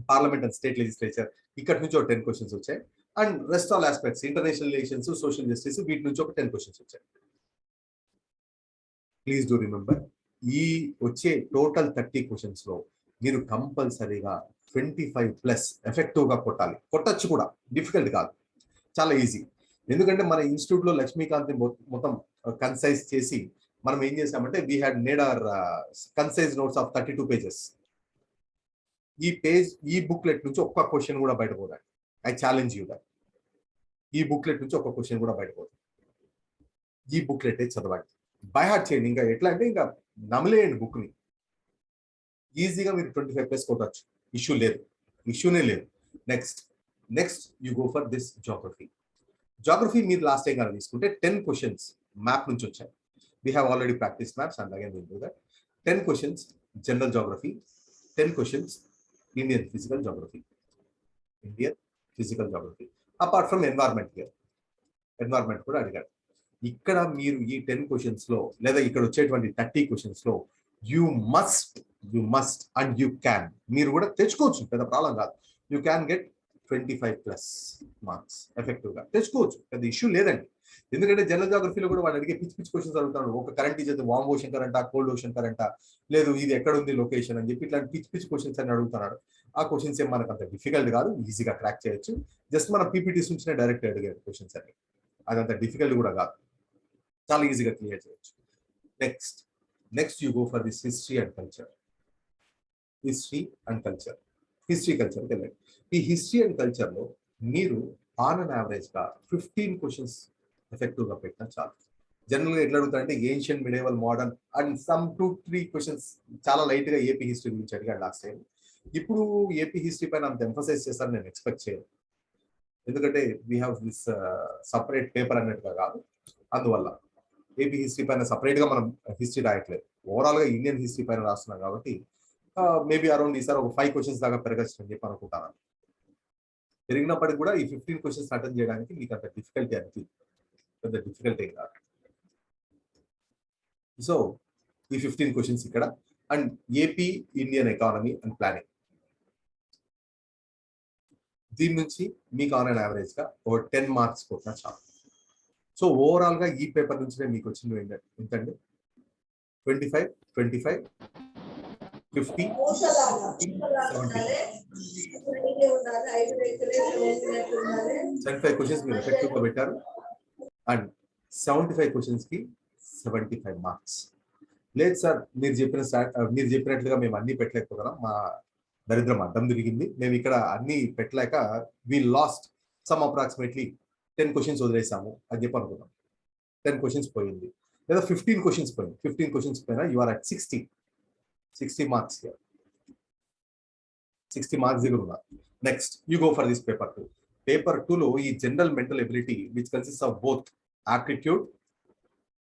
parliament and state legislature, ఇక్కడ నుంచి ఒక 10 క్వశ్చన్స్ వచ్చాయి. And rest all aspects, international relations, social justice, వీటి నుంచి ఒక 10 క్వశ్చన్స్ వచ్చాయి. ప్లీజ్ డూ రిమెంబర్, ఈ వచ్చే టోటల్ 30 క్వశ్చన్స్ లో మీరు కంపల్సరీగా 25+ ఎఫెక్టివ్ గా కొట్టచ్చు కూడా. డిఫికల్ట్ కాదు, చాలా ఈజీ. ఎందుకంటే మన ఇన్స్టిట్యూట్ లో లక్ష్మీకాంత్ మొత్తం కన్సైజ్ చేసి మనం ఏం చేసామంటే we had made our concise notes of 32 pages. ఈ బుక్లెట్ నుంచి ఒక్క క్వశ్చన్ కూడా బయటపోదాం. I challenge you that. ఈ బుక్లెట్ నుంచి ఒక క్వశ్చన్ కూడా బయటపోతుంది. ఈ బుక్లెట్ చదవండి, బై హార్ట్ చేయండి. ఇంకా ఎట్లా అంటే ఇంకా నమలేయండి బుక్ని. ఈజీగా మీరు 25+ కొట్టచ్చు, ఇష్యూనే లేదు. Next you go for this geography మీరు లాస్ట్ టైం కానీ తీసుకుంటే 10 క్వశ్చన్స్ మ్యాప్ నుంచి వచ్చాయి. We have already practice maps and again will do that. 10 questions general geography, 10 questions Indian physical geography. Apart from environment కూడా అడిగాడు. ఇక్కడ మీరు ఈ 10 క్వశ్చన్స్ లో లేదా ఇక్కడ వచ్చేటువంటి 30 క్వశ్చన్స్ లో you must and you can, మీరు కూడా తెచ్చుకోవచ్చు, పెద్ద ప్రాబ్లం కాదు. You can get 25+ marks effective గా తెచ్చుకోవచ్చు, పెద్ద ఇష్యూ లేదండి. ఎందుకంటే జనరల్ జాగ్రఫీలో కూడా వాళ్ళు అడిగే పిచ్చి క్వశ్చన్స్ అడుగుతాడు. ఒక కరెంట్ ఇచ్చేది వామ్ ఓషన్ కరెంటా, కోల్డ్ ఓషన్ కరెంటా, లేదు ఇది ఎక్కడ ఉంది లొకేషన్ అని చెప్పి ఇట్లాంటి పిచ్చి క్వశ్చన్స్ అని అడుగుతున్నాడు. ఆ క్వశ్చన్స్ ఏం మనకు అంత డిఫికల్ట్ కాదు, ఈజీగా క్రాక్ చేయొచ్చు. జస్ట్ మన పీపీటీస్ నుంచి డైరెక్ట్ అడిగే క్వశ్చన్స్ అని, అదంత డిఫికల్ట్ కూడా కాదు, చాలా ఈజీగా క్లియర్ చేయొచ్చు. Next you go for this history and culture తెలియదు. ఈ హిస్టరీ అండ్ కల్చర్ లో మీరు ఆన్ అన్ యావరేజ్ గా 15 క్వశ్చన్స్ ఎఫెక్టివ్ గా పెట్టినా చాలు. జనరల్ గా ఎట్లా అడుగుతారంటే ancient, medieval, modern and some 2-3 questions చాలా లైట్ గా ఏపీ హిస్టరీ గురించి అడిగాడు లాస్ట్ టైం. ఇప్పుడు ఏపీ హిస్టరీ పైన అంత ఎంఫసైజ్ చేస్తారని నేను ఎక్స్పెక్ట్ చేయను, ఎందుకంటే we have this separate paper అన్నట్టుగా కాదు. అందువల్ల ఏపీ హిస్టరీ పైన సపరేట్ గా మనం హిస్టరీ రాయట్లేదు, ఓవరాల్ గా ఇండియన్ హిస్టరీ పైన రాస్తున్నాం కాబట్టి మేబీ అరౌండ్ ఈసారి ఒక 5 క్వశ్చన్స్ దాకా పెరగచ్చు అని చెప్పి అనుకుంటాను. పెరిగినప్పటికి కూడా ఈ 15 క్వశ్చన్స్ అటెండ్ చేయడానికి మీకు అంత డిఫికల్టీ అనిపించింది, పెద్ద డిఫికల్టీ కాదు. సో ఈ 15 క్వశ్చన్స్ ఇక్కడ. And AP Indian economy and planning, దీని నుంచి మీకు ఆన్ అండ్ యావరేజ్ గా ఒక 10 మార్క్స్ కొట్టినా చాలు. సో ఓవరాల్ గా ఈ పేపర్ నుంచి మీకు వచ్చింది ఏంటంటే 25, 25, 50, 75 క్వశ్చన్స్ మీరు ఎఫెక్టివ్ గా పెట్టారు. అండ్ 75 క్వశ్చన్స్ కి 75 మార్క్స్. లేదు సార్ మీరు చెప్పినట్లుగా మేము అన్ని పెట్టలేకపోతున్నాం, మా దరిద్రం అడ్డం తిరిగింది, మేము ఇక్కడ అన్ని పెట్టలేక వి లాస్ట్ సమ్ అప్రాక్సిమేట్లీ 10 క్వశ్చన్స్ వదిలేసాము అని చెప్పి అనుకున్నాం. 10 క్వశ్చన్స్ పోయింది, లేదా 15 క్వశ్చన్స్ పోయింది. 15 క్వశ్చన్స్ పోయినా you are at 60 marks. 60 marks దగ్గర ఉన్నారు. Next you go for this paper 2. Paper 2లో ఈ general mental ability which consist of both aptitude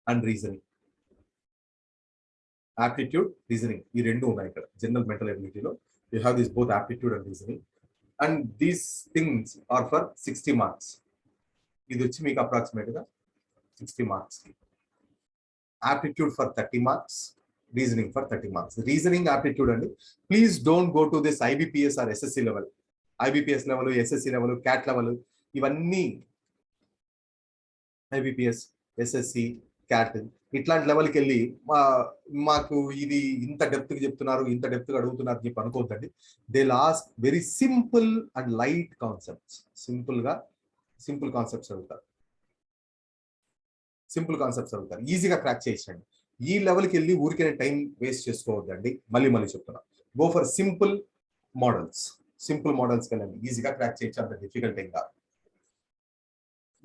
and reasoning. ఈ రెండు ఉన్నాయి ఇక్కడ జనరల్ మెంటల్ ఎబిలిటీలో. You have this both aptitude and reasoning, and these things are for 60 marks. ఇది వచ్చి మీకు అప్రాక్సిమేట్ గా 60 marks. Aptitude for 30 marks, reasoning for 30 marks. Reasoning aptitude అండి, please don't go to this IBPS or SSC level. IBPS level, SSC level, CAT level, ఇవన్నీ IBPS, SSC, CAT ఇట్లాంటి లెవెల్కి వెళ్ళి మాకు ఇది ఇంత డెప్త్గా చెప్తున్నారు, ఇంత డెప్త్గా అడుగుతున్నారు చెప్పి అనుకోవద్దండి. They last very simple and light concepts. Simple concepts అడుగుతారు, ఈజీగా క్రాక్ చేయించండి. ఈ లెవెల్కి వెళ్ళి ఊరికే టైం వేస్ట్ చేసుకోవద్దండి. మళ్ళీ చెప్పుతున్నా, గో ఫర్ సింపుల్ మోడల్స్కి వెళ్ళండి, ఈజీగా క్రాక్ చేయొచ్చు, అంత డిఫికల్ట్ ఏం కాదు.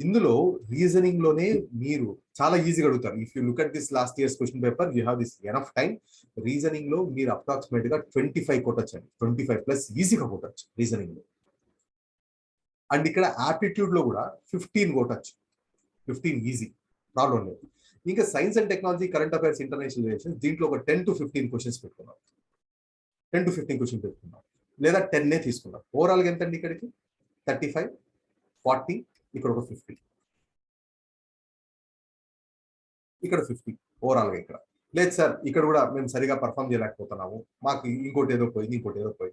ఇందులో రీజనింగ్ లోనే మీరు చాలా ఈజీగా అడుగుతారు. If you look at this last years question paper, you have this enough time. Reasoning లో మీరు అప్రాక్సిమేట్ గా 25 కొట్టొచ్చండి, 25+ ఈజీగా కొట్టచ్చు రీజనింగ్ లో. అండ్ ఇక్కడ ఆప్టిట్యూడ్ లో కూడా 15 కొట్టచ్చు, 15 ఈజీ, ప్రాబ్లం లేదు. ఇంకా science and technology, current affairs, international relations, దీంట్లో ఒక 10 to 15 క్వశ్చన్స్ పెట్టుకున్నాం, 10 to 15 క్వశ్చన్ పెట్టుకున్నాం, లేదా 10 తీసుకున్నాం. ఓవరాల్ గా ఎంతండి ఇక్కడికి 35, 40, ఇక్కడ ఒక 50, ఇక్కడ 50 ఓవరాల్ గా. ఇక్కడ లేదు సార్ ఇక్కడ కూడా మేము సరిగా పర్ఫామ్ చేయలేకపోతున్నాము, మాకు ఇంకోటి ఏదో పోయింది,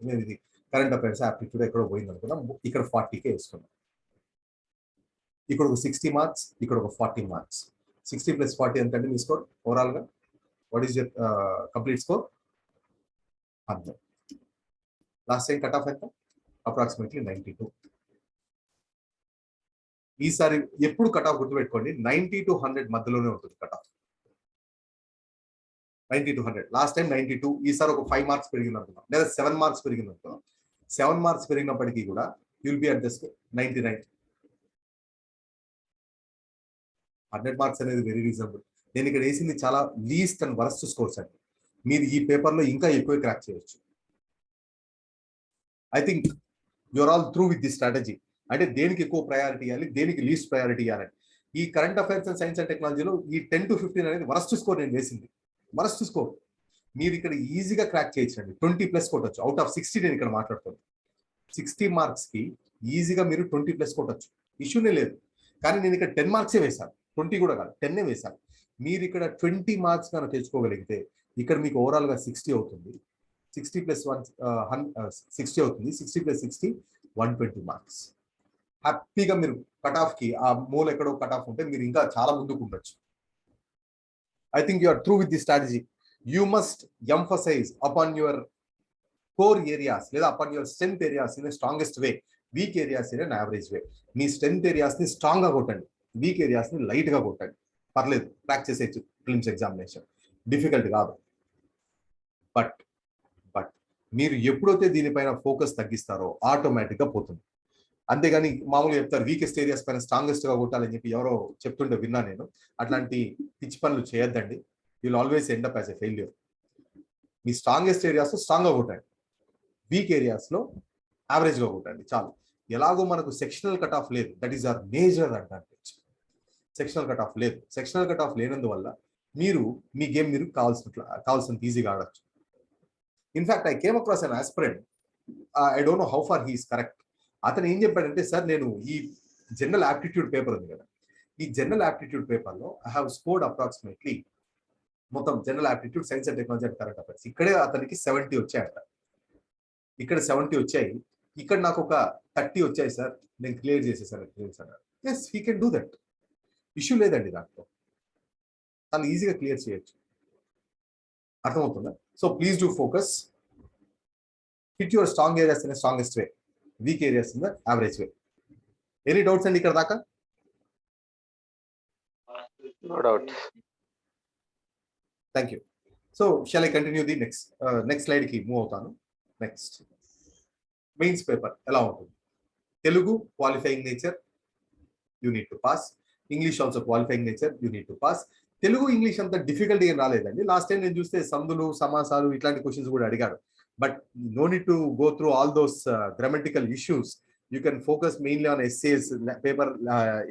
మేము ఇది కరెంట్ అఫైర్స్, ఆప్టిట్యూడ్ ఎక్కడో పోయింది అనుకున్నాం, ఇక్కడ 40K వేసుకున్నాం. ఇక్కడ ఒక 60 మార్క్స్, ఇక్కడ ఒక 40 మార్క్స్. 60 + 40 ఎంత అండి మీ స్కోర్ ఓవరాల్ గా? What is your complete score? 100. Last time cut off ఎంత? అప్రాక్సిమేట్లీ 92. ఈసారి ఎప్పుడు కట్ ఆఫ్ గుర్తుపెట్టుకోండి, 90 to 100 మధ్యలోనే ఉంటుంది cut off. 90 to 100. Last time 92, ఈసారి ఒక 5 మార్క్స్ పెరిగింది అనుకున్నాం, లేదా 7 మార్క్స్ పెరిగింది అనుకున్నాం. 7 మార్క్స్ పెరిగినప్పటికీ కూడా you'll be at just 99. 100 marks అనేది వెరీ రీజనబుల్. నేను ఇక్కడ వేసింది చాలా లీస్ట్ అండ్ వరస్ట్ స్కోర్స్ అండి. మీరు ఈ పేపర్లో ఇంకా ఎక్కువ క్రాక్ చేయొచ్చు. I think you're all through with the strategy. అంటే దేనికి ఎక్కువ ప్రయారిటీ ఇవ్వాలి, దేనికి లీస్ట్ ప్రయారిటీ ఇవ్వాలని. ఈ current affairs and science and టెక్నాలజీలో ఈ 10 to 15 అనేది వరస్ట్ స్కోర్ నేను వేసింది. వరస్ట్ స్కోర్ మీరు ఇక్కడ ఈజీగా క్రాక్ చేయొచ్చండి. 20+ కొట్టచ్చు. అవుట్ ఆఫ్ 60 నేను ఇక్కడ మాట్లాడుతాను. 60 మార్క్స్కి ఈజీగా మీరు 20+ కొట్టచ్చు, ఇష్యూనే లేదు. కానీ నేను ఇక్కడ 10 మార్క్సే వేశాను, 20 కూడా కాదు, 10 వేశాను. మీరు ఇక్కడ 20 మార్క్స్ కనుక తెచ్చుకోగలిగితే ఇక్కడ మీకు ఓవరాల్గా 60 అవుతుంది. 60 + 1 60 అవుతుంది. 60 + 60 120 మార్క్స్. హ్యాపీగా మీరు కట్ ఆఫ్కి ఆ మూల ఎక్కడో కట్ ఆఫ్ ఉంటే మీరు ఇంకా చాలా ముందుకు ఉండొచ్చు. I think you are through with the strategy. You must emphasise upon your core areas లేదా upon your strength areas in strongest way, weak areas in average way. మీ స్ట్రెంత్ ఏరియాస్ని స్ట్రాంగ్గా కొట్టండి, వీక్ ఏరియాస్ని లైట్గా కొట్టండి. పర్లేదు, క్రాక్ చేసేయచ్చు ప్రిలిమ్స్ ఎగ్జామినేషన్. డిఫికల్ట్ కాదు. బట్ మీరు ఎప్పుడైతే దీనిపైన ఫోకస్ తగ్గిస్తారో ఆటోమేటిక్గా పోతుంది. అంతేగాని మామూలుగా చెప్తారు వీకెస్ట్ ఏరియాస్ పైన స్ట్రాంగెస్ట్గా కొట్టాలని చెప్పి ఎవరో చెప్తుంటే విన్నా నేను. అట్లాంటి పిచ్చి పనులు చేయొద్దండి. You'll always end up as a failure. Me strongest ఏరియాస్లో స్ట్రాంగ్గా కొట్టండి, వీక్ ఏరియాస్లో యావరేజ్గా కొట్టండి చాలు. ఎలాగో మనకు సెక్షనల్ కట్ ఆఫ్ లేదు, that is our major advantage. Sectional cut off లేదు. సెక్షనల్ కట్ ఆఫ్ లేనందువల్ల మీరు మీ గేమ్ మీరు కావాల్సినంత ఈజీగా ఆడచ్చు. In fact I came across an aspirant, I don't know how far he is correct. అతను ఏం చెప్పాడంటే, సార్ నేను ఈ జనరల్ యాప్టిట్యూడ్ పేపర్ ఉంది కదా, ఈ జనరల్ యాప్టిట్యూడ్ పేపర్లో ఐ హావ్ స్కోర్డ్ అప్రాక్సిమేట్లీ మొత్తం general aptitude, science and technology and current affairs ఇక్కడే అతనికి 70 వచ్చాయట. ఇక్కడ 70 వచ్చాయి, ఇక్కడ నాకు ఒక 30 వచ్చాయి సార్, నేను క్లియర్ చేసేసాను ప్రిలిమ్స్ అన్నాడు. Yes, he can do that, issue లేదండి దాంట్లో. తను ఈజీగా క్లియర్ చేయొచ్చు. అర్థమవుతుందా? So please do focus, hit your strong areas in strongest way, weak areas in the average way. Any doubts అండి ఇక్కడ దాకా? No doubt. Thank you. So shall I continue the next స్లైడ్కి మూవ్ అవుతాను. Next mains paper ఎలా ఉంటుంది? Telugu qualifying nature, you need to pass. English also qualifying nature, you need to pass. Telugu English అంత difficult ఏం రాలేదండి. లాస్ట్ టైం నేను చూస్తే సందులు సమాసాలు ఇట్లాంటి క్వశ్చన్స్ కూడా అడిగాడు. But no need to go through all those grammatical issues. You can focus mainly on essays paper,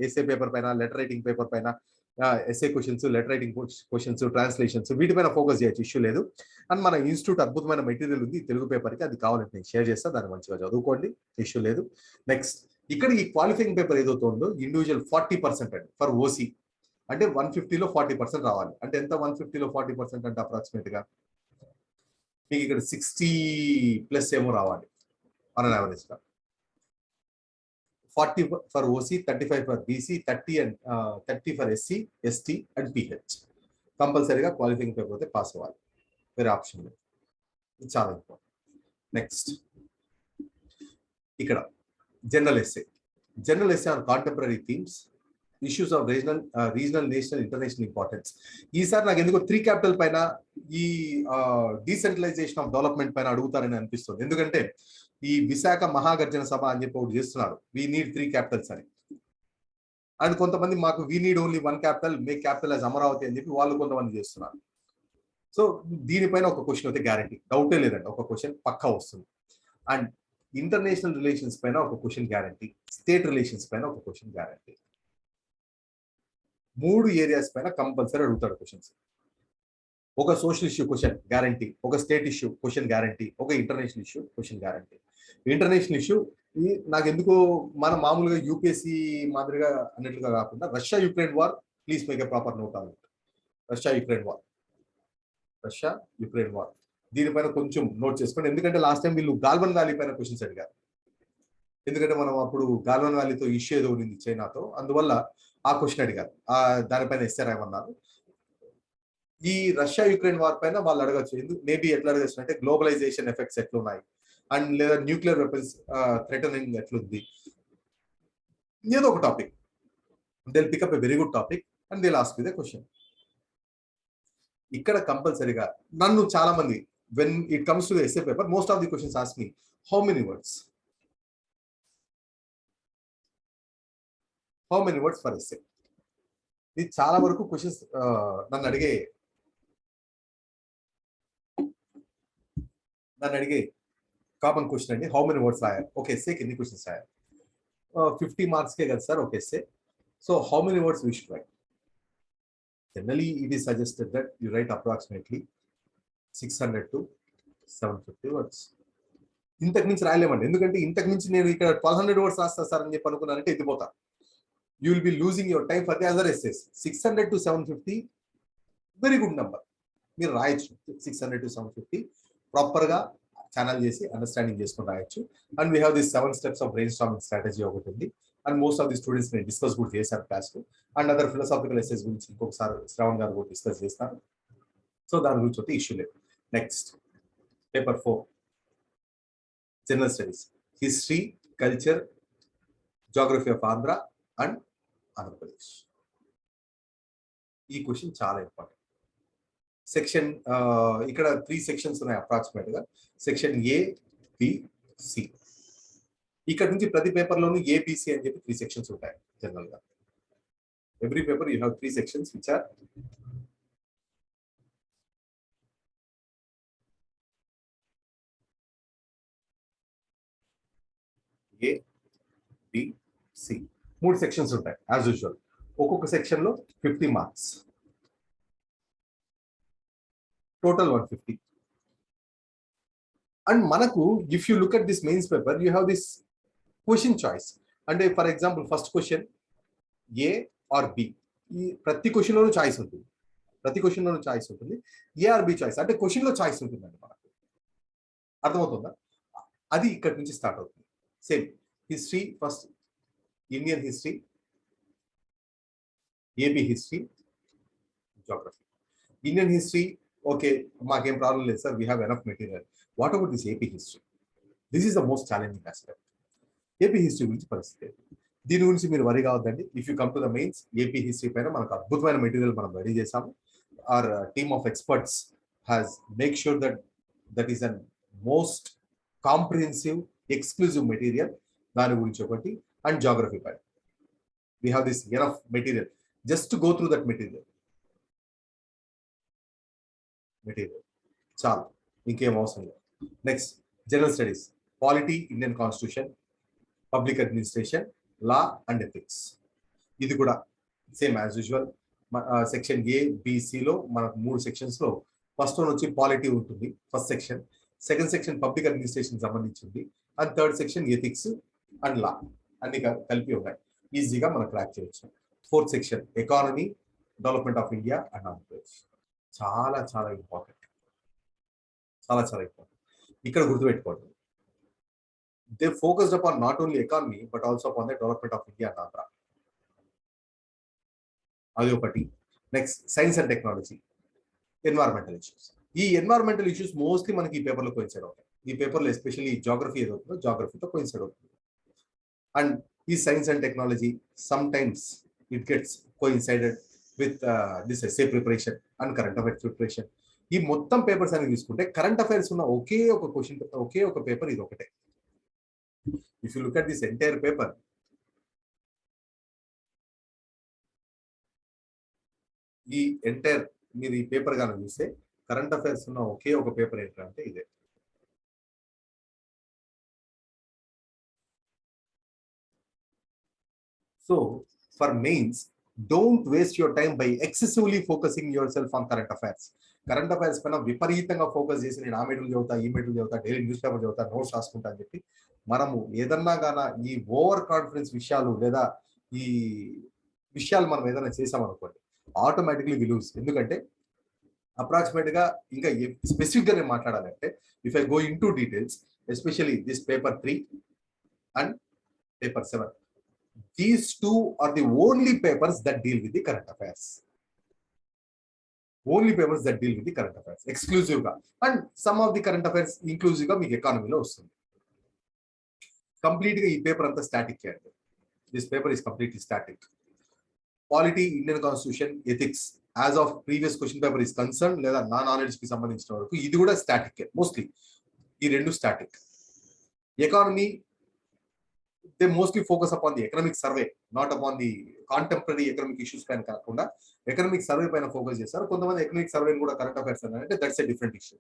SA paper పైన, లెటర్ రైటింగ్ పేపర్ పైన, SA questions, letter writing questions, translations, వీటిపైన focus చేయొచ్చు, ఇష్యూ లేదు. And మన institute అద్భుతమైన material ఉంది తెలుగు పేపర్కి, అది కావాలంటే నేను షేర్ చేస్తాను, దాన్ని మంచిగా చదువుకోండి, ఇష్యూ లేదు. నెక్స్ట్ ఇక్కడ ఈ క్వాలిఫైయింగ్ పేపర్ ఏదైతే ఉందో ఇండివిజువల్ 40% అండి ఫర్ ఓసీ. అంటే 150లో 40% రావాలి. అంటే ఎంత 150లో 40% అంటే అప్రాక్సిమేట్గా మీకు ఇక్కడ 60+ ఏమో రావాలి ఆన్ అన్ యావరేజ్గా. 40 for OC, 35 for BC, 30 for SC, ST and pH. కంపల్సరీగా క్వాలిఫైయింగ్ పేపర్ అయితే పాస్ అవ్వాలి, వేరే ఆప్షన్ లేదు. ఇది చాలా ఇంపార్టెంట్. నెక్స్ట్ ఇక్కడ general essay on contemporary themes, issues of regional, national, international importance. ఈసారి నాకు ఎందుకో 3 క్యాపిటల్ పైన, ఈ డీసెంట్రలైజేషన్ ఆఫ్ డెవలప్మెంట్ పైన అడుగుతారని అనిపిస్తుంది. ఎందుకంటే ఈ విశాఖ మహాగర్జన సభ అని చెప్పి ఒకటి చేస్తున్నారు, వీ నీడ్ 3 క్యాపిటల్స్ అని. అండ్ కొంతమంది మాకు we need only 1 capital, make capital as Amaravati అని చెప్పి వాళ్ళు కొంతమంది చేస్తున్నారు. సో దీనిపైన ఒక క్వశ్చన్ అయితే గ్యారంటీ, డౌటే లేదండి, ఒక క్వశ్చన్ పక్కా వస్తుంది. అండ్ ఇంటర్నేషనల్ రిలేషన్స్ పైన ఒక క్వశ్చన్ గ్యారంటీ, స్టేట్ రిలేషన్స్ పైన ఒక క్వశ్చన్ గ్యారంటీ. 3 ఏరియాస్ పైన కంపల్సరీ అడుగుతాడు క్వశ్చన్స్. ఒక సోషల్ ఇష్యూ క్వశ్చన్ గ్యారంటీ, ఒక స్టేట్ ఇష్యూ క్వశ్చన్ గ్యారంటీ, ఒక international issue question guarantee. International issue నాకు ఎందుకో మన మామూలుగా యూపీఎస్సీ మాదిరిగా అన్నట్లుగా కాకుండా Russia Ukraine war, please make a proper note on it. Russia Ukraine war దీనిపైన కొంచెం నోట్ చేసుకోండి. ఎందుకంటే లాస్ట్ టైం వీళ్ళు గాల్వన్ వ్యాలీ పైన క్వశ్చన్స్ అడిగారు. ఎందుకంటే మనం అప్పుడు గాల్వన్ వ్యాలీతో ఇష్యూ ఏదో ఉంది చైనాతో, అందువల్ల ఆ క్వశ్చన్ అడిగారు, దానిపైన ఎస్ఏ రాయమన్నారు. ఈ రష్యా యుక్రెయిన్ వార్ పైన వాళ్ళు అడగచ్చు. ఎందుకు మేబీ ఎట్లా అడగచ్చు అంటే గ్లోబలైజేషన్ ఎఫెక్ట్స్ ఎట్లున్నాయి, అండ్ లేదా న్యూక్లియర్ వెపన్స్ థ్రెటనింగ్ ఎట్లుంది, ఏదో ఒక topic. They will pick up a very good topic and they will ask you the question. ఇక్కడ కంపల్సరీగా నన్ను చాలా మంది, when it comes to the essay paper, most of the questions ask me how many words for essay. ఇది చాలా వరకు questions నన్ను అడిగే కామన్ క్వశ్చన్ అండి. హౌ మెనీ వర్డ్స్ రాయాలి? ఓకే సేక్ ఎన్ని క్వశ్చన్స్ రాయాలి? 50 మార్క్స్కే కదా sir. Okay say so how many words we should write? Generally, it is suggested that you write approximately 600 to 750 words. ఇంతకు మించి రాయలేమండి. ఎందుకంటే ఇంతకు మించి నేను ఇక్కడ 1200 వర్డ్స్ రాస్తా సార్ అని చెప్పి అనుకున్నానంటే ఎత్తిపోతా. You will be losing your time for the other essays. 600 to 750 very good number. మీరు రాయొచ్చు 600 to 750 ప్రాపర్గా ఛానల్ చేసి అండర్స్టాండింగ్ చేసుకుని రాయొచ్చు. And we have this 7 steps of brain storming strategy ఒకటి ఉంది. And most of the students నేను discuss కూడా చేశాను క్లాస్లో. అండ్ అదర్ ఫిలాసాఫికల్ ఎస్సేస్ గురించి ఇంకొకసారి శ్రావణ్ గారు కూడా డిస్కస్ చేస్తారు. సో దాని గురించి అయితే ఇష్యూ లేదు. Next paper 4 general studies, history, culture, geography of Andhra and Andhra Pradesh. ఈ క్వశ్చన్ చాలా ఇంపార్టెంట్. సెక్షన్ ఇక్కడ 3 సెక్షన్స్ ఉన్నాయి అప్రాక్సిమేట్ గా. Section A, B, C. ఇక్కడ నుంచి ప్రతి పేపర్ లోను ఏబిసి అని చెప్పి 3 సెక్షన్స్ ఉంటాయి జనరల్ గా. Every paper you have 3 sections which are A, B, C. 3 sections ఉంటాయి యాజ్ యూజువల్. ఒక్కొక్క సెక్షన్ లో 50 మార్క్స్, టోటల్ 150. అండ్ మనకు if you look at this mains paper you have this question choice. అంటే for example first question A or B. ఈ ప్రతి question లోనూ choice ఉంటుంది. A or B choice అంటే question లో చాయిస్ ఉంటుందండి మనకు. అర్థమవుతుందా? అది ఇక్కడ నుంచి స్టార్ట్ అవుతుంది. Same history, first Indian history, AB history, geography. Indian history okay మాకేం ప్రాబ్లం లేదు sir, we have enough material. What about this AP history? This is the most challenging aspect. AP history గురించి పరిస్థితి దీని గురించి మీరు worry కావద్దండి. If you come to the mains, AP history పైన మనకు అద్భుతమైన మెటీరియల్ మనం రెడీ చేసాము. Our team of experts has make sure that is an most comprehensive exclusive material. దాని గురించి ఒకటి. అండ్ జాగ్రఫీ పైన we have this enough material just to go through that material చాలు, ఇంకేం అవసరం లేదు. Next general studies, polity, Indian constitution, public administration, law and ethics. ఇది కూడా same as usual. Section A, బిసిలో మనకు 3 సెక్షన్స్ లో ఫస్ట్ వన్ వచ్చి పాలిటీ ఉంటుంది, first section. Second section public administration సంబంధించింది. And third section ethics and law అన్ని కలిపి ఉన్నాయి. ఈజీగా మనం క్రాక్ చేయొచ్చు. Fourth section economy, development of India and Andhra Pradesh. చాలా చాలా ఇంపార్టెంట్. ఇక్కడ గుర్తుపెట్టుకోండి, they focused upon not only economy but also upon the development of India and Andhra. అది ఒకటి. Next science and technology, environmental issues. ఈ ఎన్వైరన్మెంటల్ ఇష్యూస్ మోస్ట్లీ మనకి ఈ పేపర్లో కోయిన్సైడ్ అవుతాయి. ఈ పేపర్లో ఎస్పెషల్లీ జాగ్రఫీ ఏదవుతుందో జాగ్రఫీతో కోయిన్సైడ్ అవుతుంది. అండ్ ఈ science and technology some times it gets coincided with this essay preparation and current affairs preparation. ఈ మొత్తం పేపర్స్ అని తీసుకుంటే కరెంట్ అఫైర్స్ ఉన్న ఒకే ఒక క్వశ్చన్, ఒకే ఒక పేపర్ ఇది ఒకటే. If you look at this entire paper, ఈ ఎంటైర్ మీరు ఈ పేపర్ గానే చూస్తే కరెంట్ అఫైర్స్ ఉన్న ఒకే ఒక పేపర్ ఏంటంటే ఇదే. So for mains, don't waste your time by excessively focusing your self on current affairs. Current affairs పైన విపరీతంగా ఫోకస్ చేసి నేను ఆ మెటీరియల్ చదువుతా, ఈ మెటీరియల్ చదువుతా, డైలీ న్యూస్ పేపర్ చదువుతా, నోట్స్ రాసుకుంటా అని చెప్పి మనము ఏదన్నా గాన ఈ ఓవర్ కాన్ఫిడెన్స్ విషయాలు లేదా ఈ విషయాలు మనం ఏదైనా చేసామనుకోండి, ఆటోమేటిక్లీ వి లూజ్. ఎందుకంటే అప్రాక్సిమేట్ గా ఇంకా స్పెసిఫిక్ గా నేను మాట్లాడాలంటే, if I go in to details, especially this paper 3 and paper 7, these two are the only papers that deal with the current affairs. Only papers that deal with the current affairs exclusive ga, and some of the current affairs inclusive ga meeku economy lo vastundi. Complete ga ee paper anta static cheyandi. This paper is completely static. Polity, Indian constitution, ethics as of previous question paper is concerned లేదా నా knowledge కి సంబంధించిన వరకు ఇది కూడా static mostly. ఈ రెండు static. Economy they mostly focus upon the economic survey, not upon the contemporary economic issues పైన కాకుండా ఎకనామిక్ సర్వే పైన ఫోకస్ చేస్తారు. కొంతమంది ఎకనామిక్ సర్వే కూడా కరెంట్ అఫైర్స్ అంటే that's a different issue.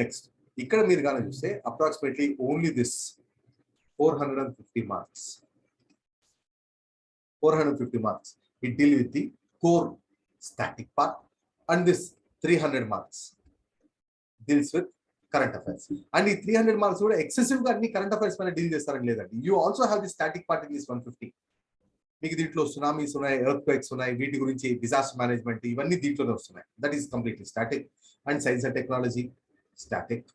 Next ఇక్కడ మీరు కానీ చూస్తే approximately only this 450 marks. 450 marks. It deal with the core static part, and this 300 marks deals with current affairs. And the 300 marks కూడా excessive గా అన్ని current affairs పైన deal చేస్తారని లేదండి. You also have the static part in this 150. మీకు దీంట్లో tsunamis ఉన్నాయి, earth quakes ఉన్నాయి, వీటి గురించి డిజాస్టర్ మేనేజ్మెంట్ ఇవన్నీ దీంట్లోనే వస్తున్నాయి. That is completely static. And science and technology static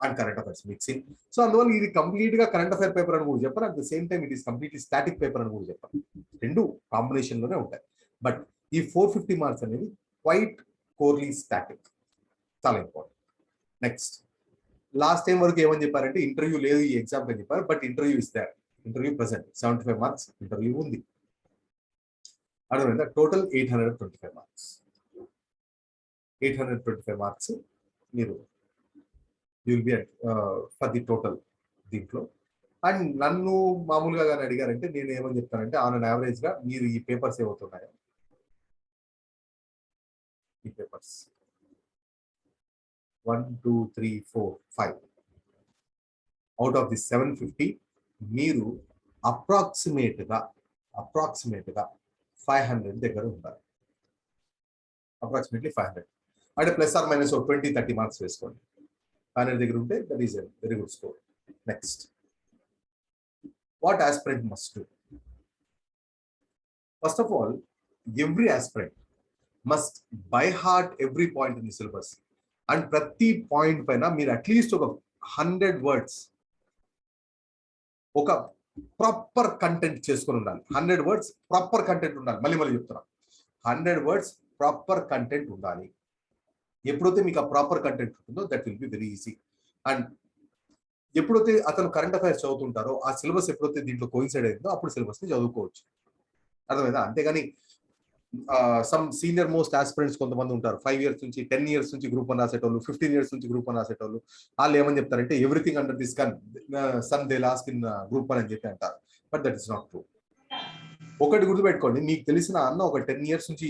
and current affairs mixing. So అందువల్ల ఇది కంప్లీట్ గా కరెంట్ అఫైర్ పేపర్ అని కూడా చెప్పారు. At the same time it is completely static paper అని కూడా చెప్పారు. రెండు కాంబినేషన్ లోనే ఉంటాయి. బట్ ఈ 450 మార్క్స్ అనేది క్వైట్ కోర్లీ స్టాటిక్, చాలా ఇంపార్టెంట్. నెక్స్ట్ లాస్ట్ టైం వరకు ఏమని చెప్పారంటే ఇంటర్వ్యూ లేదు ఈ ఎగ్జామ్ అని చెప్పారు. But interview is there, interview present 75 marks interview ఉంది. అర్థమైందా? Total 825 marks. 825 మార్క్స్ మీరు will be for the total దీంట్లో. అండ్ నన్ను మామూలుగా కానీ అడిగారంటే నేను ఏమని చెప్తానంటే ఆన్ అన్ యావరేజ్ గా మీరు ఈ పేపర్స్ ఏమవుతున్నాయో, ఈ పేపర్స్ 1 2 3 4 5 అవుట్ ఆఫ్ ది 750 మీరు అప్రాక్సిమేట్ గా 500 దగ్గర ఉంటారు. అప్రాక్సిమేట్లీ 500 అంటే ప్లస్ ఆర్ మైనస్ 20-30 మార్క్స్ వేసుకోండి. 500 దగ్గర ఉంటే that is a very good score. Next what aspirant must do? First of all every aspirant must by heart every point in the syllabus. And ప్రతి point పైన మీరు at least ఒక 100 words ఒక proper content చేసుకొని ఉండాలి. 100 words ప్రాపర్ కంటెంట్ ఉండాలి. మళ్ళీ చెప్తున్నా, 100 words ప్రాపర్ కంటెంట్ ఉండాలి. ఎప్పుడైతే మీకు ఆ ప్రాపర్ కంటెంట్ ఉంటుందో that will be very easy. And ఎప్పుడైతే అతను కరెంట్ అఫైర్స్ చదువుతుంటారో ఆ సిలబస్ ఎప్పుడైతే దీంట్లో కోయిన్సైడ్ అయిందో అప్పుడు సిలబస్ ని చదువుకోవచ్చు. అర్థమైందా? అంతేగాని సమ్ సీనియర్ మోస్ట్ ఆస్పిరెంట్స్ కొంతమంది ఉంటారు, 5 years నుంచి 10 years నుంచి గ్రూప్ 1 రాసేటోళ్ళు, 15 years నుంచి గ్రూప్ 1 రాసేటోళ్ళు. వాళ్ళు ఏమని చెప్తారంటే everything under this sun they last in group 1 అని చెప్పి అంటారు. But that is not true. ఒకటి గుర్తుపెట్టుకోండి, మీకు తెలిసిన అన్న ఒక 10 years నుంచి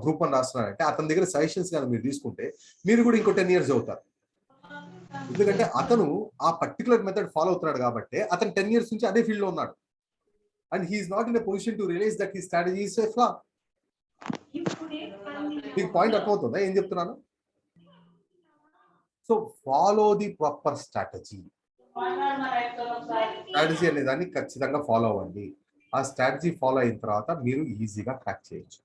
గ్రూప్ 1 రాస్తున్నారంటే అతని దగ్గర సజెషన్స్ కానీ మీరు తీసుకుంటే మీరు కూడా ఇంకో 10 years చదువుతారు. ఎందుకంటే అతను ఆ పర్టికులర్ మెథడ్ ఫాలో అవుతున్నాడు కాబట్టి అతను 10 years నుంచి అదే ఫీల్డ్ లో ఉన్నాడు. And he is not in a position to realize that he strategy is a flaw. మీకు పాయింట్ అర్థమవుతుందా ఏం చెప్తున్నాను? So follow the proper strategy. Strategy అనే దాన్ని ఖచ్చితంగా ఫాలో అవ్వండి. ఆ స్ట్రాటజీ ఫాలో అయిన తర్వాత మీరు ఈజీగా ట్రాక్ చేయొచ్చు.